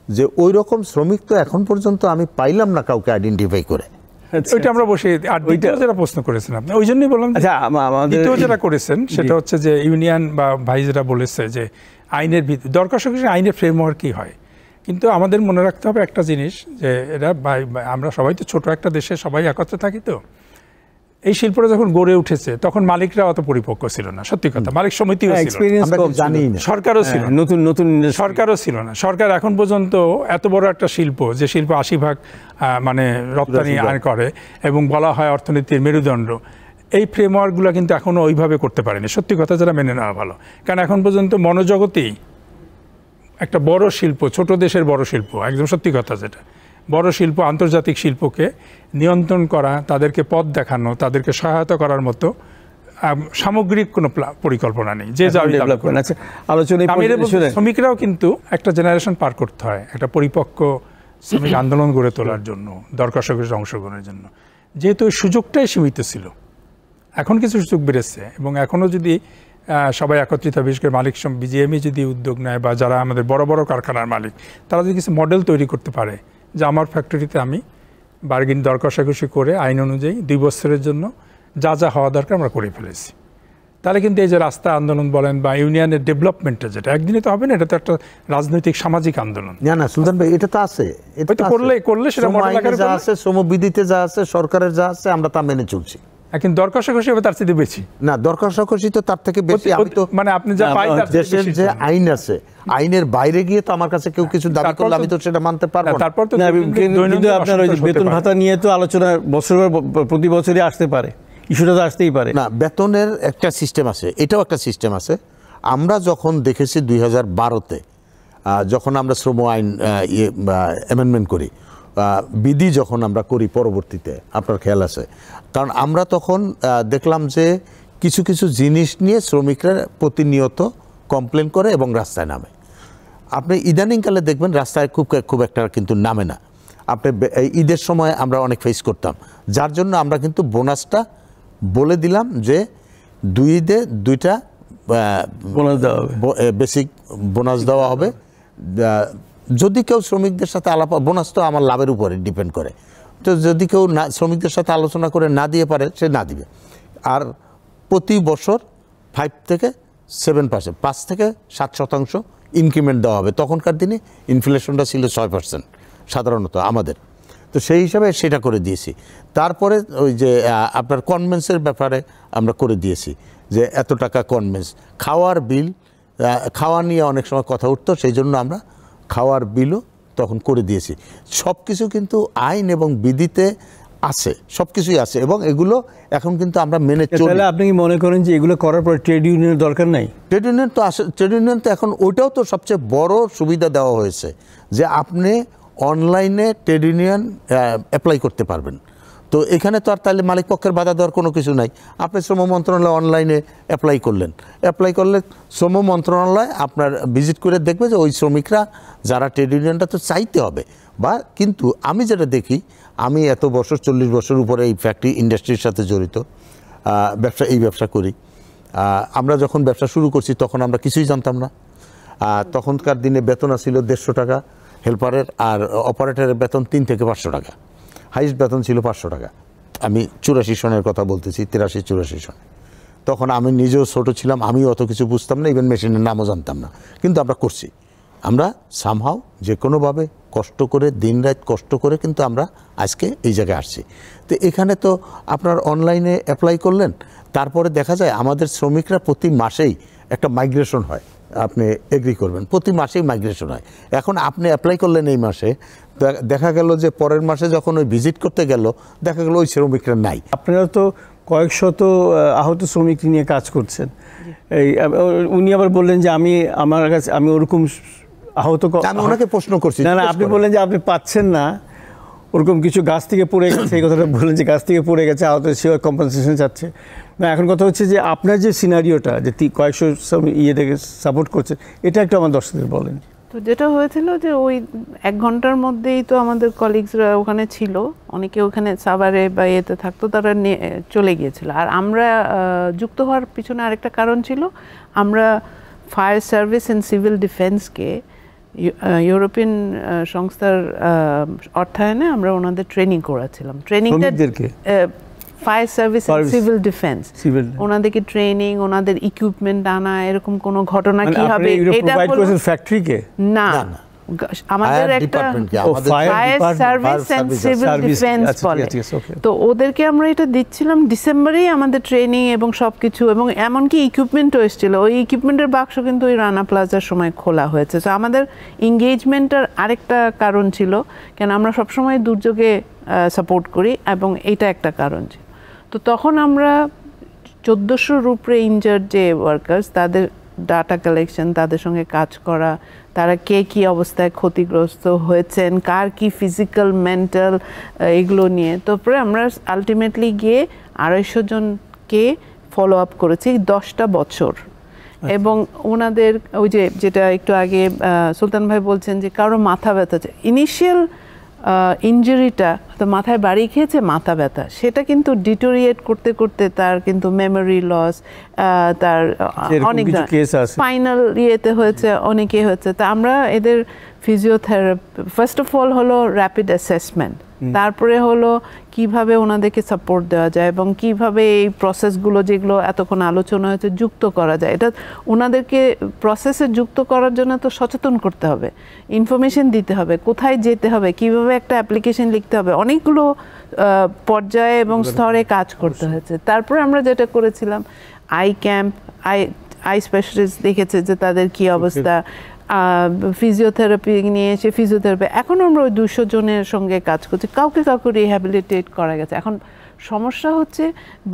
যে ওই রকম শ্রমিক তো এখন পর্যন্ত আমি পাইলাম না কাউকে আইডেন্টিফাই করে। ওইটা আমরা বসে আর দ্বিতীয় যেটা প্রশ্ন করেছেন আপনি, ওই জন্যই বললাম। আচ্ছা, দ্বিতীয় যেটা করেছেন সেটা হচ্ছে যে ইউনিয়ন বা ভাই যেটা বলেছে যে আইনের ভিত্তি দরকার, আইনের ফ্রেমওয়ার্ক কী হয়। কিন্তু আমাদের মনে রাখতে হবে একটা জিনিস, যে এরা আমরা সবাই তো ছোট একটা দেশে সবাই একত্রে থাকি, তো এই শিল্পটা যখন গড়ে উঠেছে তখন মালিকরা অত পরিপক্ক ছিল না, সত্যি কথা। মালিক সমিতিও সরকারও ছিল, নতুন সরকারও ছিল না। সরকার এখন পর্যন্ত এত বড় একটা শিল্প, যে শিল্প 80% মানে রপ্তানি আয় করে এবং বলা হয় অর্থনীতির মেরুদণ্ড, এই ফ্রেমওয়ার্কগুলো কিন্তু এখনও ওইভাবে করতে পারেনি, সত্যি কথা, যেটা মেনে নেওয়া ভালো। কারণ এখন পর্যন্ত মনোজগতেই একটা বড় শিল্প, ছোট দেশের বড় শিল্প, একদম সত্যি কথা, যেটা বড় শিল্প, আন্তর্জাতিক শিল্পকে নিয়ন্ত্রণ করা, তাদেরকে পথ দেখানো, তাদেরকে সহায়তা করার মতো সামগ্রিক কোনো পরিকল্পনা নেই। যে শ্রমিকরাও কিন্তু একটা জেনারেশন পার করতে হয় একটা পরিপক্ক শ্রমিক আন্দোলন গড়ে তোলার জন্য, দরকার সকলের অংশগ্রহণের জন্য, যেহেতু ওই সুযোগটাই সীমিত ছিল। এখন কিছু সুযোগ বেড়েছে এবং এখনও যদি সবাই একত্রিত, বিশেষ করে মালিক বিজিএমই যদি উদ্যোগ নেয় বা যারা আমাদের বড় বড় কারখানার মালিক, তারা যদি কিছু মডেল তৈরি করতে পারে যে আমার ফ্যাক্টরিতে আমি বার্গেন দর কষাকষি করে আইন অনুযায়ী 2 বছরের জন্য যা যা হওয়া দরকার আমরা করে ফেলেছি, তাহলে কিন্তু এই যে রাস্তা আন্দোলন বলেন বা ইউনিয়নের ডেভেলপমেন্টের, যেটা একদিনে তো হবে না, এটা তো একটা রাজনৈতিক সামাজিক আন্দোলন। না সুলতান ভাই, এটা তো আছে, এটা করলে সেটা মডেল আকারে যা আছে, শ্রমবিধিতে যা আছে, সরকারের যা আছে, আমরা তা মেনে চলছি। এখন দর কষাকষি হবে তার চেয়ে বেশি না, দর কষাকষি তো তার থেকে বেশি। আমি তো মানে আপনি যা পাই, দেশের যে আইন আছে, আইনের বাইরে গিয়ে তো আমার কাছে কেউ কিছু দাবি করলে আমি তো সেটা মানতে পারবো না। তারপর তো কিন্তু আপনার ওই বেতন ভাতা নিয়ে তো আলোচনা প্রতি বছরই আসতে পারে, ইস্যুটা তো আসতেই পারে। না, বেতনের একটা সিস্টেম আছে, এটাও একটা সিস্টেম আছে। আমরা যখন দেখেছি 2012-তে যখন আমরা শ্রম আইন অ্যামেন্ডমেন্ট করি, বিধি যখন আমরা করি পরবর্তীতে, আপনার খেয়াল আছে, কারণ আমরা তখন দেখলাম যে কিছু কিছু জিনিস নিয়ে শ্রমিকরা প্রতিনিয়ত কমপ্লেন করে এবং রাস্তায় নামে। আপনি ইদানিংকালে দেখবেন রাস্তায় খুব একটা কিন্তু নামে না। আপনি ঈদের সময় আমরা অনেক ফেস করতাম, যার জন্য আমরা কিন্তু বোনাসটা বলে দিলাম যে 2 ঈদে 2টা বোনাস দেওয়া হবে, বেসিক বোনাস দেওয়া হবে। যদি কেউ শ্রমিকদের সাথে বোনাস তো আমার লাভের উপরে ডিপেন্ড করে, তো যদি কেউ না শ্রমিকদের সাথে আলোচনা করে না দিয়ে পারে সে না দিবে। আর প্রতি বছর 5 থেকে 7%, 5 থেকে 7% ইনক্রিমেন্ট দেওয়া হবে। তখনকার দিনে ইনফ্লেশনটা ছিল 6% সাধারণত আমাদের, তো সেই হিসাবে সেটা করে দিয়েছি। তারপরে ওই যে আপনার কনভেন্সের ব্যাপারে আমরা করে দিয়েছি যে এত টাকা কনভেন্স। খাওয়ার বিল, খাওয়া নিয়ে অনেক সময় কথা উঠতো, সেই জন্য আমরা খাওয়ার বিলও তখন করে দিয়েছি। সব কিছু কিন্তু আইন এবং বিধিতে আছে, সব কিছুই আছে এবং এগুলো এখন কিন্তু আমরা মেনে চলি। তাহলে আপনি কি মনে করেন যে এগুলো করার পর ট্রেড ইউনিয়নের দরকার নাই? ট্রেড ইউনিয়ন তো আসে, ট্রেড ইউনিয়ন তো এখন ওইটাও তো সবচেয়ে বড় সুবিধা দেওয়া হয়েছে যে আপনি অনলাইনে ট্রেড ইউনিয়ন অ্যাপ্লাই করতে পারবেন। তো এখানে তো আর তাহলে মালিক পক্ষের বাধা দেওয়ার কোনো কিছু নাই। আপনি শ্রম মন্ত্রণালয় অনলাইনে অ্যাপ্লাই করলেন, অ্যাপ্লাই করলে শ্রম মন্ত্রণালয় আপনার ভিজিট করে দেখবে যে ওই শ্রমিকরা যারা ট্রেড ইউনিয়নটা তো চাইতে হবে। বা কিন্তু আমি যেটা দেখি, আমি এত বছর 40 বছর উপরে এই ফ্যাক্টরি ইন্ডাস্ট্রির সাথে জড়িত, ব্যবসা করি। আমরা যখন ব্যবসা শুরু করছি তখন আমরা কিছুই জানতাম না। তখনকার দিনে বেতন ছিল 150 টাকা হেল্পারের, আর অপারেটরের বেতন 3 থেকে 500 টাকা, হাইস্ট বেতন ছিল 500 টাকা। আমি 84 সনের কথা বলতেছি, 83-84 সনে। তখন আমি নিজেও ছোট ছিলাম, আমিও অত কিছু বুঝতাম না, ইভেন মেশিনের নামও জানতাম না, কিন্তু আমরা করছি। আমরা সামহাও যে কোনোভাবে কষ্ট করে, দিনরাত কষ্ট করে কিন্তু আমরা আজকে এই জায়গায় আসছি। তো এখানে তো আপনার অনলাইনে অ্যাপ্লাই করলেন, তারপরে দেখা যায় আমাদের শ্রমিকরা প্রতি মাসেই একটা মাইগ্রেশন হয়। আপনি এগ্রি করবেন, প্রতি মাসেই মাইগ্রেশন হয়। এখন আপনি অ্যাপ্লাই করলেন এই মাসে, দেখা গেল যে পরের মাসে যখন ওই ভিজিট করতে গেল দেখা গেল ওই শ্রমিকরা নাই। আপনারা তো কয়েক শত আহত শ্রমিক নিয়ে কাজ করছেন। এই উনি আবার বললেন যে আমার কাছে আমি ওরকম আহত, আমি ওনাকে প্রশ্ন করছি। না, আপনি বললেন যে আপনি পাচ্ছেন না, ওরকম কিছু গাছ থেকে পড়ে গেছে, এই কথাটা বললেন যে গাছ থেকে পড়ে গেছে, আহত সে কম্পেনসেশন চাচ্ছে না। এখন কথা হচ্ছে যে আপনার যে সিনারিওটা যে কয়েকশো ইয়ে থেকে সাপোর্ট করছে, এটা একটু আমার দর্শকদের বলেন। তো যেটা হয়েছিল যে ওই 1 ঘন্টার মধ্যেই তো আমাদের কলিগসরা ওখানে ছিল, অনেকে ওখানে সাভারে বা ইয়েতে থাকতো, তারা চলে গিয়েছিল। আর আমরা যুক্ত হওয়ার পিছনে আরেকটা কারণ ছিল, আমরা ফায়ার সার্ভিস অ্যান্ড সিভিল ডিফেন্সকে ইউরোপিয়ান সংস্থার অর্থায়নে আমরা ওনাদের ট্রেনিং করাচ্ছিলাম। ট্রেনিংটা fire service and civil defence, ওনাদেরকে ট্রেনিং, ওনাদের ইকুইপমেন্ট আনা, এরকম কোনো ঘটনা কি হবে এটা ফ্যাক্টরিকে না, আমাদের একটা fire service and civil defence বলে। তো ওদেরকে আমরা এটা দিচ্ছিলাম ডিসেম্বরেই আমাদের ট্রেনিং এবং সবকিছু, এবং এমনকি ইকুইপমেন্টও এসেছিল। ওই ইকুইপমেন্টের বাক্স কিন্তু ওই রানা প্লাজার সময় খোলা হয়েছে। তো আমাদের এঙ্গেজমেন্টের আরেকটা কারণ ছিল, কেন আমরা সবসময় দুর্যোগে সাপোর্ট করি এবং এইটা একটা কারণ ছিল। তো তখন আমরা 1400-র উপরে ইনজার্ড যে ওয়ার্কার্স, তাদের ডাটা কালেকশন, তাদের সঙ্গে কাজ করা, তারা কে কী অবস্থায় ক্ষতিগ্রস্ত হয়েছেন, কার কি ফিজিক্যাল মেন্টাল, এগুলো নিয়ে। তারপরে আমরা আলটিমেটলি গিয়ে 250 জনকে ফলো আপ করেছি 10টা বছর। এবং ওনাদের ওই যেটা একটু আগে সুলতান ভাই বলছেন যে কারো মাথা ব্যথা, ইনিশিয়াল ইনজুরিটা তো মাথায় বাড়ি খেয়েছে, মাথা ব্যথা, সেটা কিন্তু ডিটোরিয়েট করতে করতে তার কিন্তু মেমোরি লস, তার অনেক স্পাইনাল ইয়েতে হয়েছে, অনেকে হয়েছে। তা আমরা এদের ফিজিওথেরাপি, ফার্স্ট অফ অল হলো র্যাপিড অ্যাসেসমেন্ট, তারপরে হলো কিভাবে ওনাদেরকে সাপোর্ট দেওয়া যায় এবং কিভাবে এই প্রসেসগুলো যেগুলো এতক্ষণ আলোচনা হয়েছে যুক্ত করা যায়। এটা ওনাদেরকে প্রসেসে যুক্ত করার জন্য তো সচেতন করতে হবে, ইনফরমেশন দিতে হবে, কোথায় যেতে হবে, কিভাবে একটা অ্যাপ্লিকেশন লিখতে হবে, অনেকগুলো পর্যায়ে এবং স্তরে কাজ করতে হয়েছে। তারপরে আমরা যেটা করেছিলাম, আই ক্যাম্প, আই স্পেশালিস্ট দেখেছে যে তাদের কি অবস্থা, ফিজিওথেরাপি নিয়ে এসে ফিজিওথেরাপি। এখন আমরা ওই 200 জনের সঙ্গে কাজ করছি, কাউকে রিহ্যাবিলিটেট করা গেছে। এখন সমস্যা হচ্ছে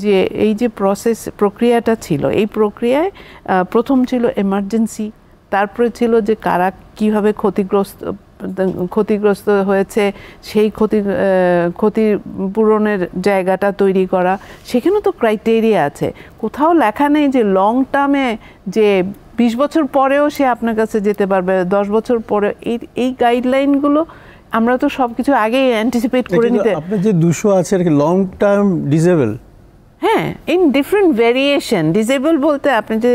যে এই যে প্রক্রিয়াটা ছিল, এই প্রক্রিয়ায় প্রথম ছিল এমার্জেন্সি, তারপরে ছিল যে কারা কীভাবে ক্ষতিগ্রস্ত হয়েছে সেই ক্ষতিপূরণের জায়গাটা তৈরি করা। সেখানেও তো ক্রাইটেরিয়া আছে, কোথাও লেখা নেই যে লং টার্মে যে 20 বছর পরেও সে আপনার কাছে যেতে পারবে, 10 বছর পরে। এই গাইডলাইনগুলো আমরা তো সব কিছু আগেই অ্যান্টিসিপেট করে নিতে। আপনার যে 200 আছে আর কি লং টার্ম ডিসেবল, হ্যাঁ, ইন ডিফারেন্ট ভেরিয়েশন। ডিসেবল বলতে আপনি যে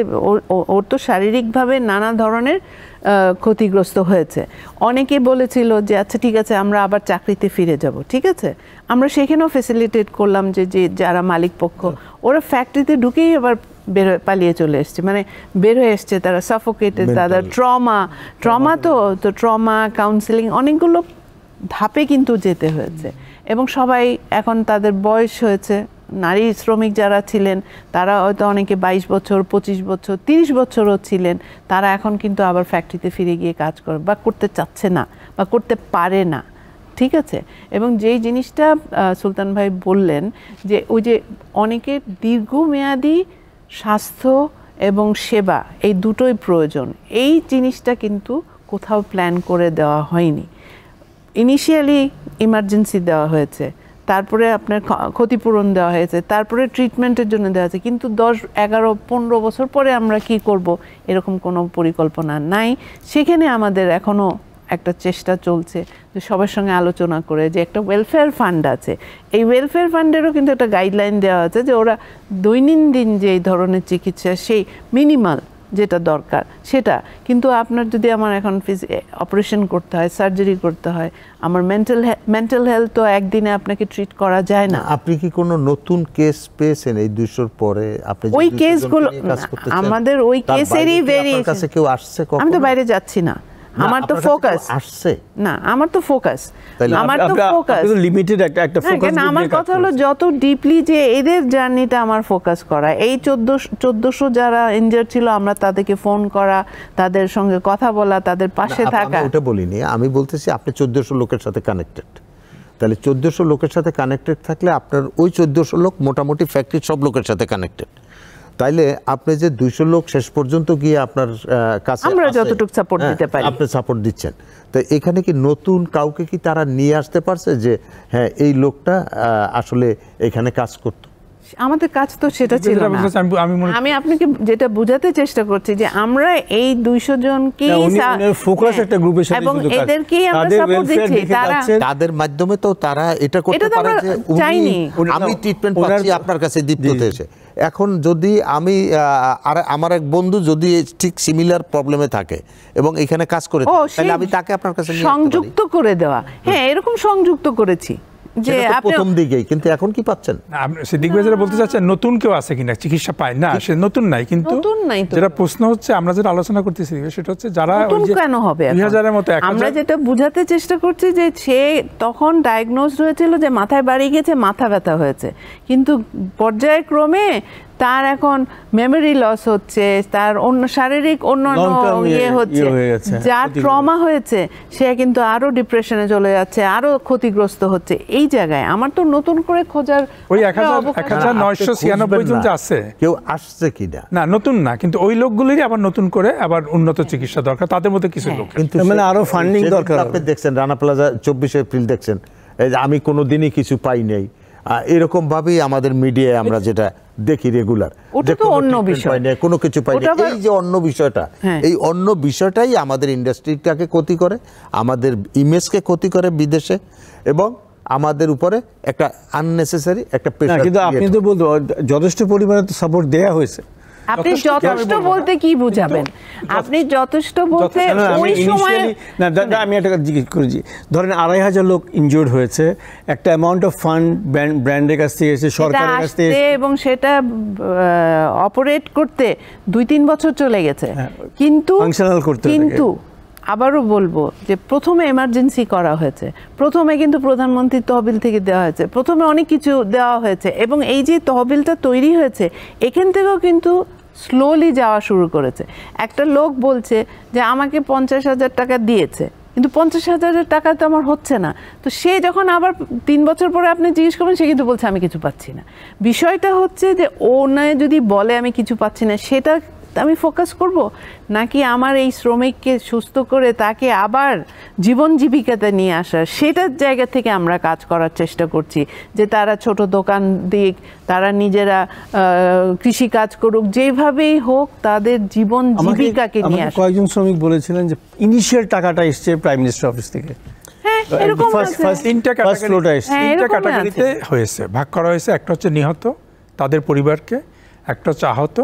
ওর তো শারীরিকভাবে নানা ধরনের ক্ষতিগ্রস্ত হয়েছে। অনেকে বলেছিল যে আচ্ছা ঠিক আছে আমরা আবার চাকরিতে ফিরে যাব, ঠিক আছে, আমরা সেখানেও ফেসিলিটেট করলাম যে যারা মালিক পক্ষ ওরা ফ্যাক্টরিতে ঢুকেই আবার পালিয়ে চলে এসছে, মানে বের হয়ে এসছে, তারা সাফোকেটেড, তাদের ট্রমা তো ট্রমা কাউন্সেলিং অনেকগুলো ধাপে কিন্তু যেতে হয়েছে। এবং সবাই এখন তাদের বয়স হয়েছে, নারী শ্রমিক যারা ছিলেন তারা হয়তো অনেকে 22 বছর 25 বছর 30 বছরও ছিলেন, তারা এখন কিন্তু আবার ফ্যাক্টরিতে ফিরে গিয়ে কাজ করে বা করতে চাচ্ছে না বা করতে পারে না, ঠিক আছে। এবং যেই জিনিসটা সুলতান ভাই বললেন যে ওই যে অনেকের দীর্ঘমেয়াদী স্বাস্থ্য এবং সেবা এই দুটোই প্রয়োজন, এই জিনিসটা কিন্তু কোথাও প্ল্যান করে দেওয়া হয়নি। ইনিশিয়ালি ইমার্জেন্সি দেওয়া হয়েছে, তারপরে আপনার ক্ষতিপূরণ দেওয়া হয়েছে, তারপরে ট্রিটমেন্টের জন্য দেওয়া হয়েছে, কিন্তু 10, 11, 15 বছর পরে আমরা কি করব এরকম কোনো পরিকল্পনা নাই। সেখানে আমাদের এখনও একটা চেষ্টা চলছে যে সবার সঙ্গে আলোচনা করে যে একটা ওয়েলফেয়ার ফান্ড আছে, এই ওয়েলফেয়ার ফান্ডেরও কিন্তু একটা গাইডলাইন দেওয়া আছে যে ওরা দৈনন্দিন যে ধরনের চিকিৎসা সেই মিনিমাল যেটা দরকার সেটা, কিন্তু আপনার যদি আমার এখন অপারেশন করতে হয়, সার্জারি করতে হয়, আমার মেন্টাল হেলথ তো একদিনে আপনাকে ট্রিট করা যায় না। আপনি কি কোনো নতুন কেস পেয়েছেন এই 200-র পরে? আপনি ওই কেসগুলো আমাদের ওই কেসেরই ভেরিয়েশন। কাছে কেউ আসছে? আমি তো বাইরে যাচ্ছি না, আমার তো ফোকাস আসছে না, আমার তো ফোকাস লিমিটেড একটা ফোকাস। আমার কথা হলো যত ডিপলি যে এদের জার্নিটা আমার ফোকাস করা, এই 1400 যারা ইনজার্ড ছিল আমরা তাদেরকে ফোন করা, তাদের সঙ্গে কথা বলা, তাদের পাশে থাকা। ওটা বলিনি, আমি বলতেছি আপনি 1400 লোকের সাথে কানেক্টেড, তাহলে 1400 লোকের সাথে কানেক্টেড থাকলে আপনার ওই 1400 লোক মোটামুটি ফ্যাক্টরির সব লোকের সাথে কানেক্টেড, তাইলে আপনি যে 200 লোক শেষ পর্যন্ত গিয়ে আপনার কাছে আমরা যতটুকু সাপোর্ট দিতে পারি আপনি সাপোর্ট দিচ্ছেন। তো এখানে কি নতুন কাউকে কি তারা নিয়ে আসতে পারছে যে হ্যাঁ এই লোকটা আসলে এখানে কাজ করতো? আমাদের কাজ তো সেটা ছিল না। আমি আপনাকে যেটা বোঝাতে চেষ্টা করছি যে আমরা এই 200 জনকে ফোকাস একটা গ্রুপের সাথে এবং এদেরকেই আমরা সাপোর্ট দিচ্ছি, তাদের মাধ্যমে তো তারা এটা করতে পারে যে আমি ট্রিটমেন্ট পাচ্ছি আপনার কাছে দীপ্ততে এসে। এখন যদি আমি আর আমার এক বন্ধু যদি ঠিক সিমিলার প্রবলেমে থাকে এবং এখানে কাজ করে, তাহলে আমি তাকে আপনার কাছে সংযুক্ত করে দেওয়া। হ্যাঁ, এরকম সংযুক্ত করেছি যে প্রথম দিকেই, কিন্তু এখন কি পাচ্ছেন? সিদ্দিক ভাই যেটা বলতে চাচ্ছেন নতুন কেউ আছে কিনা চিকিৎসা পায় না, সে নতুন নাই, কিন্তু যেটা প্রশ্ন হচ্ছে আমরা যেটা আলোচনা করতেছি সেটা হচ্ছে যারা কেন হবে 2000-এর মতো, আমরা যেটা বোঝাতে চেষ্টা করছি যে সে তখন ডায়াগনোজড হয়েছিল যে মাথায় বাড়ি গেছে, মাথা ব্যথা হয়েছে, কিন্তু পর্যায়ক্রমে তার এখন মেমোরি লস হচ্ছে, তার অন্য শারীরিক অন্যান্য ইয়ে হচ্ছে, যার ট্রমা হয়েছে সে কিন্তু আরো ডিপ্রেশনে চলে যাচ্ছে, আরো ক্ষতিগ্রস্ত হচ্ছে। এই জায়গায় আমার তো নতুন করে খোঁজার ওই 1996 জন আছে, কেউ আসছে কিনা না নতুন না, কিন্তু ওই লোকগুলোরই আবার নতুন করে আবার উন্নত চিকিৎসা দরকার, তাদের মধ্যে কিছু লোক, কিন্তু মানে আরো ফান্ডিং দরকার। আপনি দেখছেন রানা প্লাজা 24 এপ্রিল দেখছেন, আমি কোনোদিনই কিছু পাই নাই, এরকম ভাবেই আমাদের মিডিয়ায় আমরা যেটা দেখি রেগুলার, ওটা তো অন্য বিষয়, কোনো কিছু পাই না। এই যে অন্য বিষয়টা, এই অন্য বিষয়টাই আমাদের ইন্ডাস্ট্রিটাকে ক্ষতি করে, আমাদের ইমেজকে ক্ষতি করে বিদেশে, এবং আমাদের উপরে একটা আননেসেসারি একটা প্রেসার। কিন্তু আপনি তো বলতে যথেষ্ট পরিমাণে তো সাপোর্ট দেয়া হয়েছে। আপনি যথেষ্ট বলতে কি বুঝাবেন? আপনি যথেষ্ট বলতে ওই সময় না, আমি একটা জিজ্ঞেস করেছি, ধরেন 2500 লোক ইনজুর্ড হয়েছে, একটা অ্যামাউন্ট অফ ফান্ড ব্র্যান্ডের কাছ থেকে এসে, সরকারের কাছ থেকে, এবং সেটা অপারেট করতে 2-3 বছর চলে গেছে, কিন্তু ফাংশনাল করতে, কিন্তু আবারও বলবো যে প্রথমে এমার্জেন্সি করা হয়েছে, প্রথমে কিন্তু প্রধানমন্ত্রীর তহবিল থেকে দেওয়া হয়েছে, প্রথমে অনেক কিছু দেওয়া হয়েছে, এবং এই যে তহবিলটা তৈরি হয়েছে এখান থেকেও কিন্তু স্লোলি যাওয়া শুরু করেছে। একটা লোক বলছে যে আমাকে 50,000 টাকা দিয়েছে, কিন্তু 50,000 টাকা তো আমার হচ্ছে না। তো সে যখন আবার 3 বছর পরে আপনি জিজ্ঞেস করবেন, সে কিন্তু বলছে আমি কিছু পাচ্ছি না। বিষয়টা হচ্ছে যে ও না যদি বলে আমি কিছু পাচ্ছি না, সেটা আমি ফোকাস করব, নাকি আমার এই শ্রমিককে সুস্থ করে তাকে আবার জীবন জীবিকাতে নিয়ে আসা, সেটার জায়গা থেকে আমরা কাজ করার চেষ্টা করছি। যে তারা ছোট দোকান দিক, তারা নিজেরা কৃষি কাজ করুক, যেভাবেই হোক তাদের জীবন জীবিকাকে নিয়ে আসা। কয়েকজন শ্রমিক বলেছিলেন যে ইনিশিয়াল টাকাটা এসছে প্রাইম মিনিস্টার অফিস থেকে। হ্যাঁ, এরকম আছে। তিনটা হ্যাঁ, এরকম ক্যাটাগরিতে হয়েছে, ভাগ করা হয়েছে। একটা হচ্ছে নিহত, তাদের পরিবারকে, একটা হচ্ছে আহত,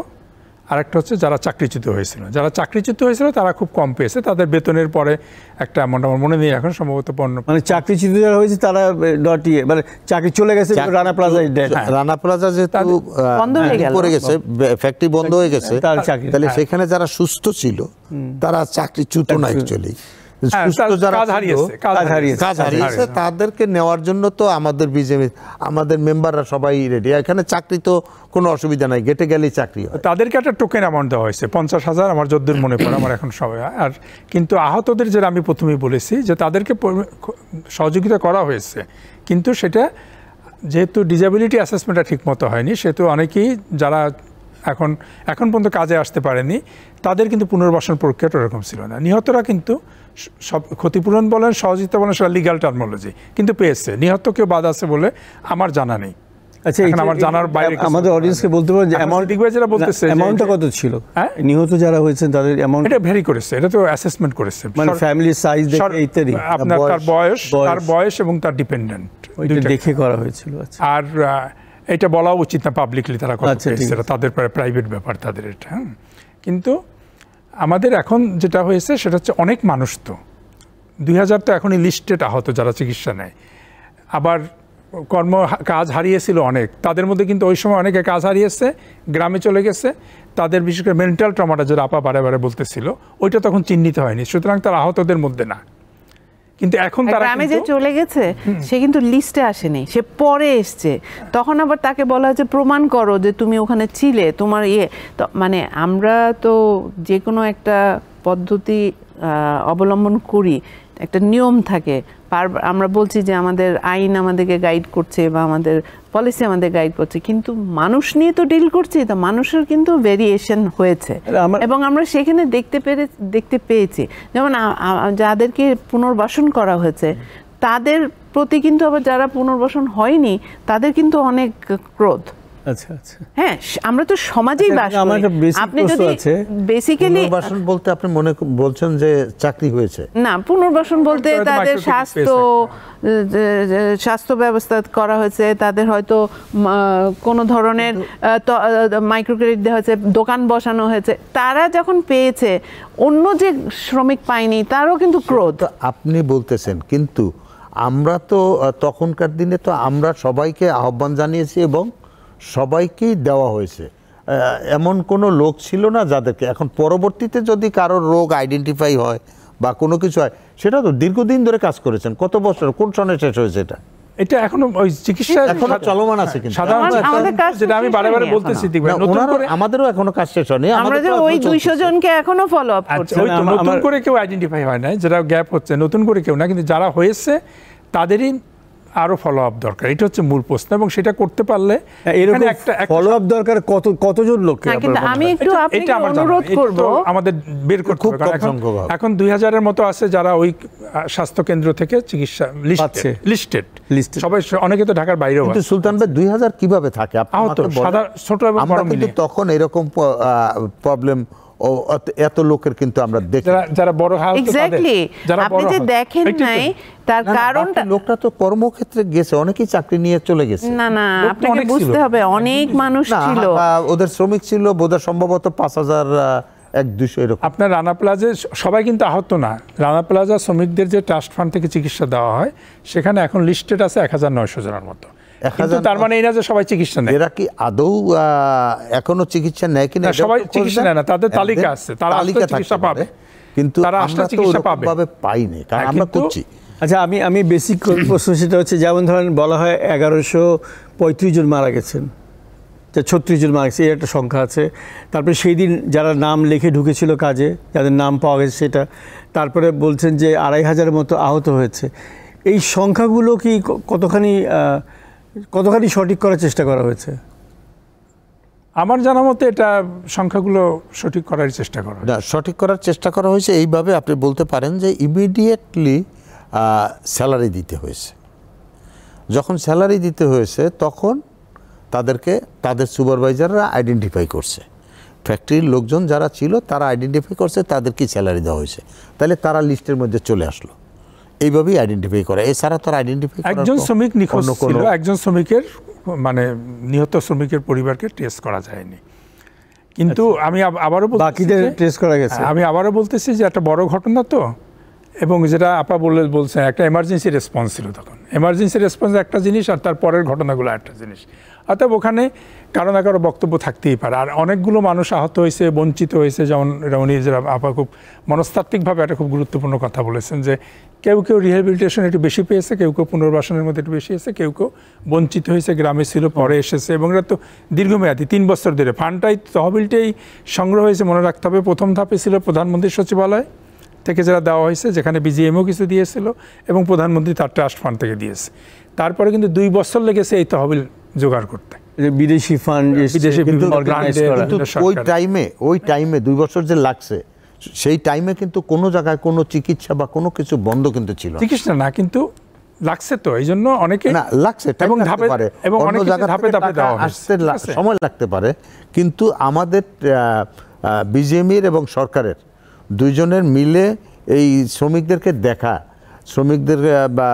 আর একটা হচ্ছে যারা চাকরিচ্যুত হয়েছিল। যারা চাকরিচ্যুত হয়েছিল তারা খুব কম পেয়েছে, তাদের বেতনের পরে একটা অ্যামাউন্ট আমার মনে নেই এখন, সম্ভবত 15। মানে চাকরিচ্যুত যারা হয়েছে তারা মানে চাকরি চলে গেছে রানা প্লাজায়। রানা প্লাজা যেহেতু বন্ধ হয়ে গেল, পড়ে গেছে, ফ্যাক্টরি বন্ধ হয়ে গেছে, তাহলে সেখানে যারা সুস্থ ছিল তারা চাকরিচ্যুত না, অ্যাকচুয়ালি তাদেরকে নেওয়ার জন্য তো আমাদের বিজেপি, আমাদের মেম্বাররা সবাই রেডি। এখানে চাকরি তো কোনো অসুবিধা নাই, গেটে গেলেই চাকরি হয়। তাদেরকে একটা টোকেন অ্যামাউন্ট দেওয়া হয়েছে 50,000, আমার যতদূর মনে পড়ে, আমার এখন সবাই। আর কিন্তু আহতদের যেটা আমি প্রথমেই বলেছি যে তাদেরকে সহযোগিতা করা হয়েছে, কিন্তু সেটা যেহেতু ডিসেবিলিটি অ্যাসেসমেন্টটা ঠিক মতো হয়নি, সেহেতু অনেকেই যারা এখন পর্যন্ত কাজে আসতে পারেনি, তাদের কিন্তু পুনর্বাসন প্রক্রিয়াটা ওরকম ছিল না। নিহতরা কিন্তু সব ক্ষতিপূরণ বলেন, সহযোগিতা বলেন, সেটা লিগ্যাল টার্মোলজি, কিন্তু পেয়েছে। নিহত কেউ বাদ আছে বলে আমার জানা নেই। আচ্ছা, আমার জানার বাইরে আমাদের অডিয়েন্সকে বলতে পারেন যে যেটা বলতেছে অ্যামাউন্টটা কত ছিল, নিহত যারা হয়েছেন তাদের অ্যামাউন্ট? এটা ভ্যারি করেছে, এটা তো অ্যাসেসমেন্ট করেছে, মানে ফ্যামিলি সাইজ দেখে ইত্যাদি, আপনার তার বয়স এবং তার ডিপেন্ডেন্ট দেখে করা হয়েছিল। আর এটা বলা উচিত না পাবলিকলি তারা কত পেয়েছে, তাদের প্রাইভেট ব্যাপার তাদের এটা। কিন্তু আমাদের এখন যেটা হয়েছে সেটা হচ্ছে অনেক মানুষ তো 2000 তো এখনই লিস্টেড আহত যারা চিকিৎসা নেয়, আবার কাজ হারিয়েছিল অনেক, তাদের মধ্যে কিন্তু ওই সময় অনেকে কাজ হারিয়েছে, গ্রামে চলে গেছে, তাদের বিশেষ করে মেন্টাল ট্রমাটা যেটা আপা বারে বারে বলতেছিল, ওইটা তখন চিহ্নিত হয়নি, সুতরাং তারা আহতদের মধ্যে না। কিন্তু এখন তারা গ্রামে যে চলে গেছে সে কিন্তু লিস্টে আসেনি, সে পরে এসছে, তখন আবার তাকে বলা হচ্ছে প্রমাণ করো যে তুমি ওখানে ছিলে, তোমার তো মানে আমরা তো যে কোনো একটা পদ্ধতি অবলম্বন করি, একটা নিয়ম থাকে, আমরা বলছি যে আমাদের আইন আমাদেরকে গাইড করছে বা আমাদের পলিসি আমাদের গাইড করছে, কিন্তু মানুষ নিয়ে তো ডিল করছি, তো মানুষের কিন্তু ভেরিয়েশন হয়েছে এবং আমরা সেখানে দেখতে পেয়েছি। যেমন যাদেরকে পুনর্বাসন করা হয়েছে তাদের প্রতি কিন্তু আবার যারা পুনর্বাসন হয়নি তাদের কিন্তু অনেক ক্রোধ। আচ্ছা আচ্ছা, হ্যাঁ, আমরা তো সমাজেই বাস করি। আপনি যদি বেসিক্যালি পুনর্বাসন বলতে আপনি মনে বলছেন যে চাকরি হয়েছে না, পুনর্বাসন বলতে তাদের স্বাস্থ্য ব্যবস্থা করা হয়েছে, তাদের হয়তো কোনো ধরনের মাইক্রো ক্রেডিট দেওয়া হয়েছে, দোকান বসানো হয়েছে, তারা যখন পেয়েছে, অন্য যে শ্রমিক পায়নি তারও কিন্তু ক্রোধ। আপনি বলতেছেন, কিন্তু আমরা তো তখনকার দিনে তো আমরা সবাইকে আহ্বান জানিয়েছি এবং সবাইকেই দেওয়া হয়েছে, এমন কোনো লোক ছিল না যাদেরকে। এখন পরবর্তীতে যদি কারোর রোগ আইডেন্টিফাই হয় বা কোনো কিছু হয়, সেটা তো দীর্ঘদিন ধরে কাজ করেছেন, কত বছর, কোন সনে শেষ হয়েছে এটা? এটা এখনো ওই চিকিৎসা এখনো চলমান আছে, কিন্তু সাধারণত যেটা আমি বারে বারে বলতেছি, আমাদেরও এখনো কাজ শেষ হয়নি, আমরা যে ওই 200 জনকে এখনো ফলো আপ করছি। নতুন করে কেউ আইডেন্টিফাই হয় না, যারা গ্যাপ হচ্ছে নতুন করে কেউ না, কিন্তু যারা হয়েছে তাদেরই আরো ফলো আপ দরকার, এটা হচ্ছে মূল প্রশ্ন। এবং সেটা করতে পারলে এখানে একটা ফলো আপ দরকার কতজন লোককে। আমি একটু আপনাকে অনুরোধ করব, আমাদের বের করতে হবে, এখন 2000-এর মতো আছে যারা ওই স্বাস্থ্য কেন্দ্র থেকে চিকিৎসা লিস্টেড, সবাই, অনেকে তো ঢাকার বাইরেও। কিন্তু সুলতান ভাই 2000 কিভাবে থাকে? ছোট এবং বড় মিলিয়ে তখন এরকম প্রবলেম এত লোকের কিন্তু আমরা দেখি, যারা বড় হাল, আপনি যে দেখেন নাই তার কারণটা, লোকটা তো কর্মক্ষেত্রে গেছে, অনেকেই চাকরি নিয়ে চলে গেছে। না না, আপনাকে বুঝতে হবে অনেক মানুষ ছিল, ওদের শ্রমিক ছিল বোধহয় সম্ভবত 5000-1200 এরকম। আপনার রানা প্লাজা সবাই কিন্তু আহত না, রানা প্লাজা শ্রমিকদের যে ট্রাস্ট ফান্ড থেকে চিকিৎসা দেওয়া হয় সেখানে এখন লিস্টেড আছে 1900 জনের মতো, কিন্তু তার মানে এই না যে সবাই চিকিৎসা নেয়। এরা কি আদৌ এখনো চিকিৎসা নেয় কিনা? সবাই চিকিৎসা নেয় না, তাদের তালিকা আছে, তারা চিকিৎসা পাবে, কিন্তু আমরা তো ওরকমভাবে পাইনি, কারণ আমরা করছি। আচ্ছা, আমি বেসিক প্রশ্ন সেটা হচ্ছে, যেমন ধরেন বলা হয় 1135 জন মারা গেছেন, যে 36 জন মারা গেছে, এই একটা সংখ্যা আছে। তারপরে সেই দিন যারা নাম লিখে ঢুকেছিল কাজে, যাদের নাম পাওয়া গেছে সেটা, তারপরে বলছেন যে 2500-এর মতো আহত হয়েছে। এই সংখ্যাগুলো কি কতখানি সঠিক করার চেষ্টা করা হয়েছে? আমার জানা মতে এটা সংখ্যাগুলো সঠিক করার চেষ্টা করা না, সঠিক করার চেষ্টা করা হয়েছে এইভাবে আপনি বলতে পারেন যে ইমিডিয়েটলি স্যালারি দিতে হয়েছে। যখন স্যালারি দিতে হয়েছে তখন তাদেরকে তাদের সুপারভাইজাররা আইডেন্টিফাই করছে, ফ্যাক্টরির লোকজন যারা ছিল তারা আইডেন্টিফাই করছে তাদেরকে স্যালারি দেওয়া হয়েছে, তাহলে তারা লিস্টের মধ্যে চলে আসলো। এইভাবেই আইডেন্টিফাই করে, এছাড়া তারা আইডেন্টিফাই একজন শ্রমিক নিখোঁজ ছিল, একজন শ্রমিকের মানে নিহত শ্রমিকের পরিবারকে ট্রেস করা যায়নি। কিন্তু আমি আবারও বাকিদের ট্রেস করা গেছে। আমি আবারও বলতেছি যে একটা বড় ঘটনা তো, এবং যেটা আপা বলছেন একটা এমার্জেন্সি রেসপন্স ছিল তখন। এমার্জেন্সি রেসপন্স একটা জিনিস আর তার পরের ঘটনাগুলো একটা জিনিস। অর্থাৎ ওখানে কারো না কারো বক্তব্য থাকতেই পারে। আর অনেকগুলো মানুষ আহত হয়েছে, বঞ্চিত হয়েছে, যেমন উনি যারা আপা খুব মনস্তাত্ত্বিকভাবে একটা খুব গুরুত্বপূর্ণ কথা বলেছেন যে কেউ রিহ্যাবিলিটেশন একটু বেশি পেয়েছে, কেউ পুনর্বাসনের মধ্যে একটু বেশি হয়েছে, কেউ বঞ্চিত হয়েছে, গ্রামে ছিল পরে এসেছে, এবং এটা তো দীর্ঘমেয়াদী 3 বছর ধরে। ফান্ডটাই তহবিলটাই সংগ্রহ হয়েছে, মনে রাখতে হবে। প্রথম ধাপে ছিল প্রধানমন্ত্রীর সচিবালয় থেকে যারা দেওয়া হয়েছে, যেখানে বিজিএমও কিছু দিয়েছিল এবং প্রধানমন্ত্রী তার ট্রাস্ট ফান্ড থেকে দিয়েছে। তারপরে কিন্তু 2 বছর লেগেছে এই তহবিল জোগাড় করতে, বিদেশি ফান্ড, বিদেশি ওই টাইমে 2 বছর যে লাগছে, সেই টাইমে কিন্তু কোনো জায়গায় কোনো চিকিৎসা বা কোনো কিছু বন্ধ কিন্তু ছিল না। চিকিৎসা না, কিন্তু লাগছে তো, এই জন্য অনেকে না লাগছে এবং ধাপে এবং অনেক ধাপে ধাপে দেওয়া আসতে সময় লাগতে পারে। কিন্তু আমাদের বিজেপির এবং সরকারের দুইজনের মিলে এই শ্রমিকদেরকে দেখা, শ্রমিকদের বা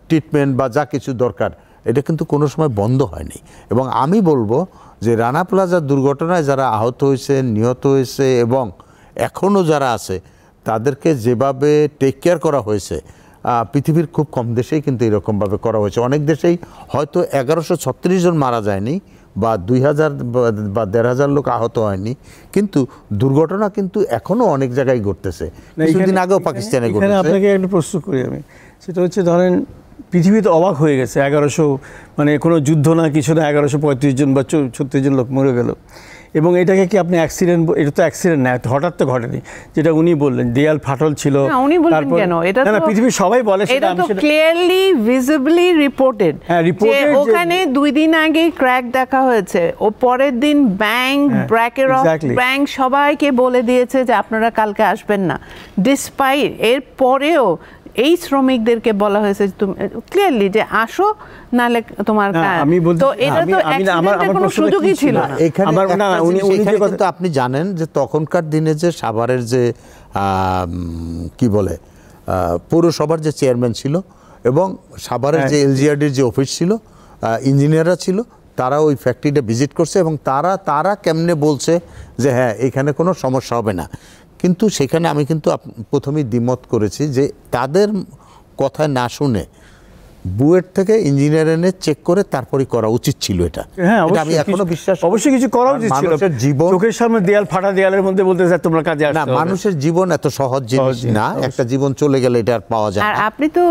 ট্রিটমেন্ট বা যা কিছু দরকার, এটা কিন্তু কোনো সময় বন্ধ হয়নি। এবং আমি বলবো যে রানা প্লাজার দুর্ঘটনায় যারা আহত হয়েছে, নিহত হয়েছে এবং এখনও যারা আছে, তাদেরকে যেভাবে টেক কেয়ার করা হয়েছে, পৃথিবীর খুব কম দেশেই কিন্তু এরকমভাবে করা হয়েছে। অনেক দেশেই হয়তো 1136 জন মারা যায়নি বা 2000 বা 1500 লোক আহত হয়নি, কিন্তু দুর্ঘটনা কিন্তু এখনও অনেক জায়গায় ঘটতেছে। কিছুদিন আগেও পাকিস্তানে ঘটেছে। আপনাকে একটা প্রশ্ন করি আমি, সেটা হচ্ছে ধরেন পৃথিবীতে অবাক হয়ে গেছে, 1100 মানে কোনো যুদ্ধ না কিছু না, 1135 জন বা 36 জন লোক মরে গেল। এবং এটাকে কি আপনি অ্যাক্সিডেন্ট, এটা তো অ্যাক্সিডেন্ট না, হঠাৎ তো ঘটেনি, যেটা উনি বললেন দেয়াল ফাটল ছিল। উনি বললেন কেন? এটা তো পৃথিবীর সবাই বলে, এটা তো ক্লিয়ারলি ভিজিবলি রিপোর্টেড। ওখানে 2 দিন আগে ক্র্যাক দেখা হয়েছে, ও পরের দিন ব্যাংক ব্র্যাকের অফ ব্যাংক সবাইকে বলে দিয়েছে যে আপনারা কালকে আসবেন না। ডিসপাইট এর পরেও এই শ্রমিকদেরকে বলা হয়েছে তুমি ক্লিয়ারলি যে আসো, নালে তোমার তো এটা তো আমার কোনো সুযোগই ছিল না। কিন্তু আপনি জানেন যে তখনকার দিনে যে সাভারের যে কি বলে পৌরসভার যে চেয়ারম্যান ছিল এবং সাভারের যে এলজিআরডির যে অফিস ছিল, ইঞ্জিনিয়াররা ছিল, তারা ওই ফ্যাক্টরিটা ভিজিট করছে এবং তারা কেমনে বলছে যে হ্যাঁ এখানে কোনো সমস্যা হবে না। কিন্তু সেখানে আমি কিন্তু প্রথমেই দ্বিমত করেছি যে তাদের কথা না শুনে বুয়েট থেকে ইঞ্জিনিয়ার এনে চেক করে তারপরই করা উচিত ছিল। এটা আমি এখনো বিশ্বাস, অবশ্যই কিছু করা উচিত ছিল। মানুষের জীবন, চোখের সামনে দেয়াল ফাটা দেয়ালের মধ্যে বলতে চাই তোমরা কাজে আসো না। মানুষের জীবন এত সহজ জিনিস না, একটা জীবন চলে গেলে এটা আর পাওয়া যায় না। আর আপনি তো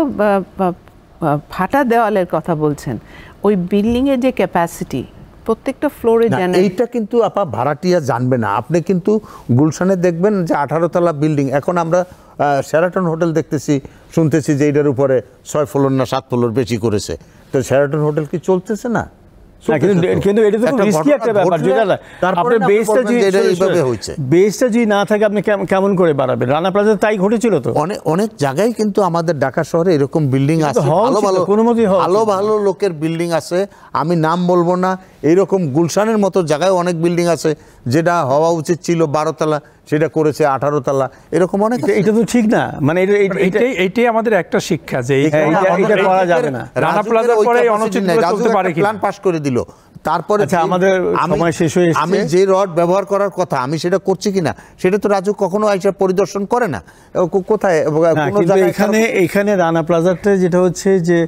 ফাটা দেওয়ালের কথা বলছেন, ওই বিল্ডিং এর যে ক্যাপাসিটি প্রত্যেকটা ফ্লোরে জানেন, এইটা কিন্তু আপা ভাড়াটিয়া জানবে না। আপনি কিন্তু গুলশানে দেখবেন যে 18 তলা বিল্ডিং, এখন আমরা শেরাটন হোটেল দেখতেছি, শুনতেছি যে এটার উপরে 6 ফ্লোর না 7 ফ্লোর বেশি করেছে। তো শেরাটন হোটেল কি চলতেছে না? কিন্তু এটা তো খুব রিস্কি একটা ব্যাপার। আপনার বেসটা যদি না থাকে আপনি কেমন করে বাড়াবেন? রানা প্লাজা তাই ঘটেছিল তো, অনেক জায়গায় কিন্তু আমাদের ঢাকা শহরে এরকম বিল্ডিং আছে, ভালো ভালো লোকের বিল্ডিং আছে, আমি নাম বলবো না। এইরকম গুলশানের মতো জায়গায় অনেক বিল্ডিং আছে যেটা হওয়া উচিত ছিল 12 তলা, সেটা করেছে 18 তলা, এরকম অনেক। এটা তো ঠিক না, মানে এইটাই আমাদের একটা শিক্ষা যে এটা করা যাবে না। রানা প্লাজার পরে অনুচিত চলতে পারে কি? প্ল্যান পাস করে দিল, তারপরে আমাদের সময় শেষ হয়ে আমি যে রড ব্যবহার করার কথা আমি সেটা করছি কিনা সেটা তো রাজু কখনো আইসা পরিদর্শন করে না। কোথায় এখানে রানা প্লাজারটা যেটা হচ্ছে যে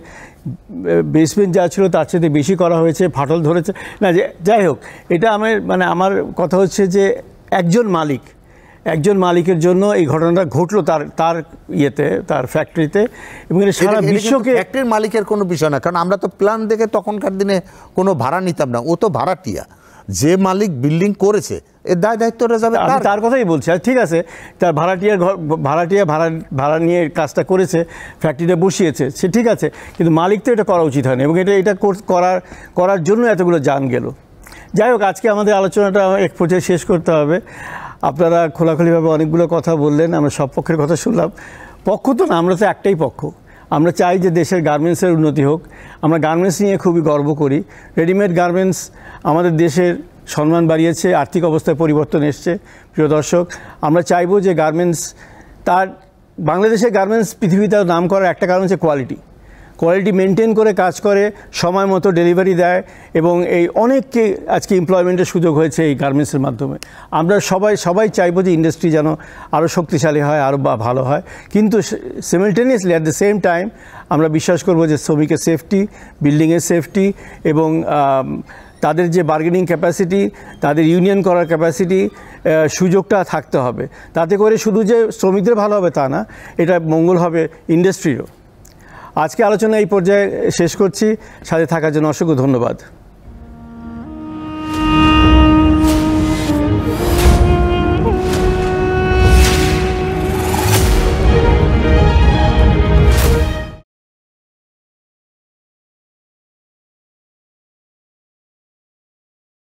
বেসমেন্ট যা ছিল তার চেয়ে বেশি করা হয়েছে, ফাটল ধরেছে না। যাই হোক, এটা আমার কথা হচ্ছে যে একজন মালিক একজন মালিকের জন্য এই ঘটনাটা ঘটলো তার ইয়েতে, তার ফ্যাক্টরিতে, এবং এটা সারা বিশ্বকে। ফ্যাক্টরির মালিকের কোনো বিষয় না, কারণ আমরা তো প্ল্যান দেখে তখনকার দিনে কোনো ভাড়া নিতাম না, ও তো ভাড়াটিয়া। যে মালিক বিল্ডিং করেছে এর দায় দায়িত্বটা যাবে তার কথাই বলছি। আর ঠিক আছে, তার ভাড়াটিয়া ভাড়া নিয়ে কাজটা করেছে, ফ্যাক্টরিটা বসিয়েছে, সে ঠিক আছে, কিন্তু মালিক তো এটা করা উচিত হয়নি, এবং এটা করার জন্য এতগুলো জান গেল। যাই হোক, আজকে আমাদের আলোচনাটা এক পর্যায়ে শেষ করতে হবে। আপনারা খোলাখুলিভাবে অনেকগুলো কথা বললেন, আমরা সব পক্ষের কথা শুনলাম। পক্ষ তো না, আমরা তো একটাই পক্ষ। আমরা চাই যে দেশের গার্মেন্টসের উন্নতি হোক। আমরা গার্মেন্টস নিয়ে খুবই গর্ব করি। রেডিমেড গার্মেন্টস আমাদের দেশের সম্মান বাড়িয়েছে, আর্থিক অবস্থায় পরিবর্তন এসছে। প্রিয় দর্শক, আমরা চাইবো যে গার্মেন্টস, বাংলাদেশের গার্মেন্টস পৃথিবীতে নাম করার একটা কারণ হচ্ছে কোয়ালিটি মেনটেন করে কাজ করে, সময় মতো ডেলিভারি দেয়, এবং এই অনেককে আজকে এমপ্লয়মেন্টের সুযোগ হয়েছে এই গার্মেন্টসের মাধ্যমে। আমরা সবাই চাইবো যে ইন্ডাস্ট্রি যেন আরও শক্তিশালী হয়, আরও ভালো হয়, কিন্তু সিমিলটেনিয়াসলি অ্যাট দ্য সেম টাইম আমরা বিশ্বাস করবো যে শ্রমিকের সেফটি, বিল্ডিংয়ের সেফটি, এবং তাদের যে বার্গেনিং ক্যাপাসিটি, তাদের ইউনিয়ন করার ক্যাপাসিটি, সুযোগটা থাকতে হবে। তাতে করে শুধু যে শ্রমিকদের ভালো হবে তা না, এটা মঙ্গল হবে ইন্ডাস্ট্রিরও। আজকে আলোচনা এই পর্যায়ে শেষ করছি। সাথে থাকার জন্য অসংখ্য ধন্যবাদ।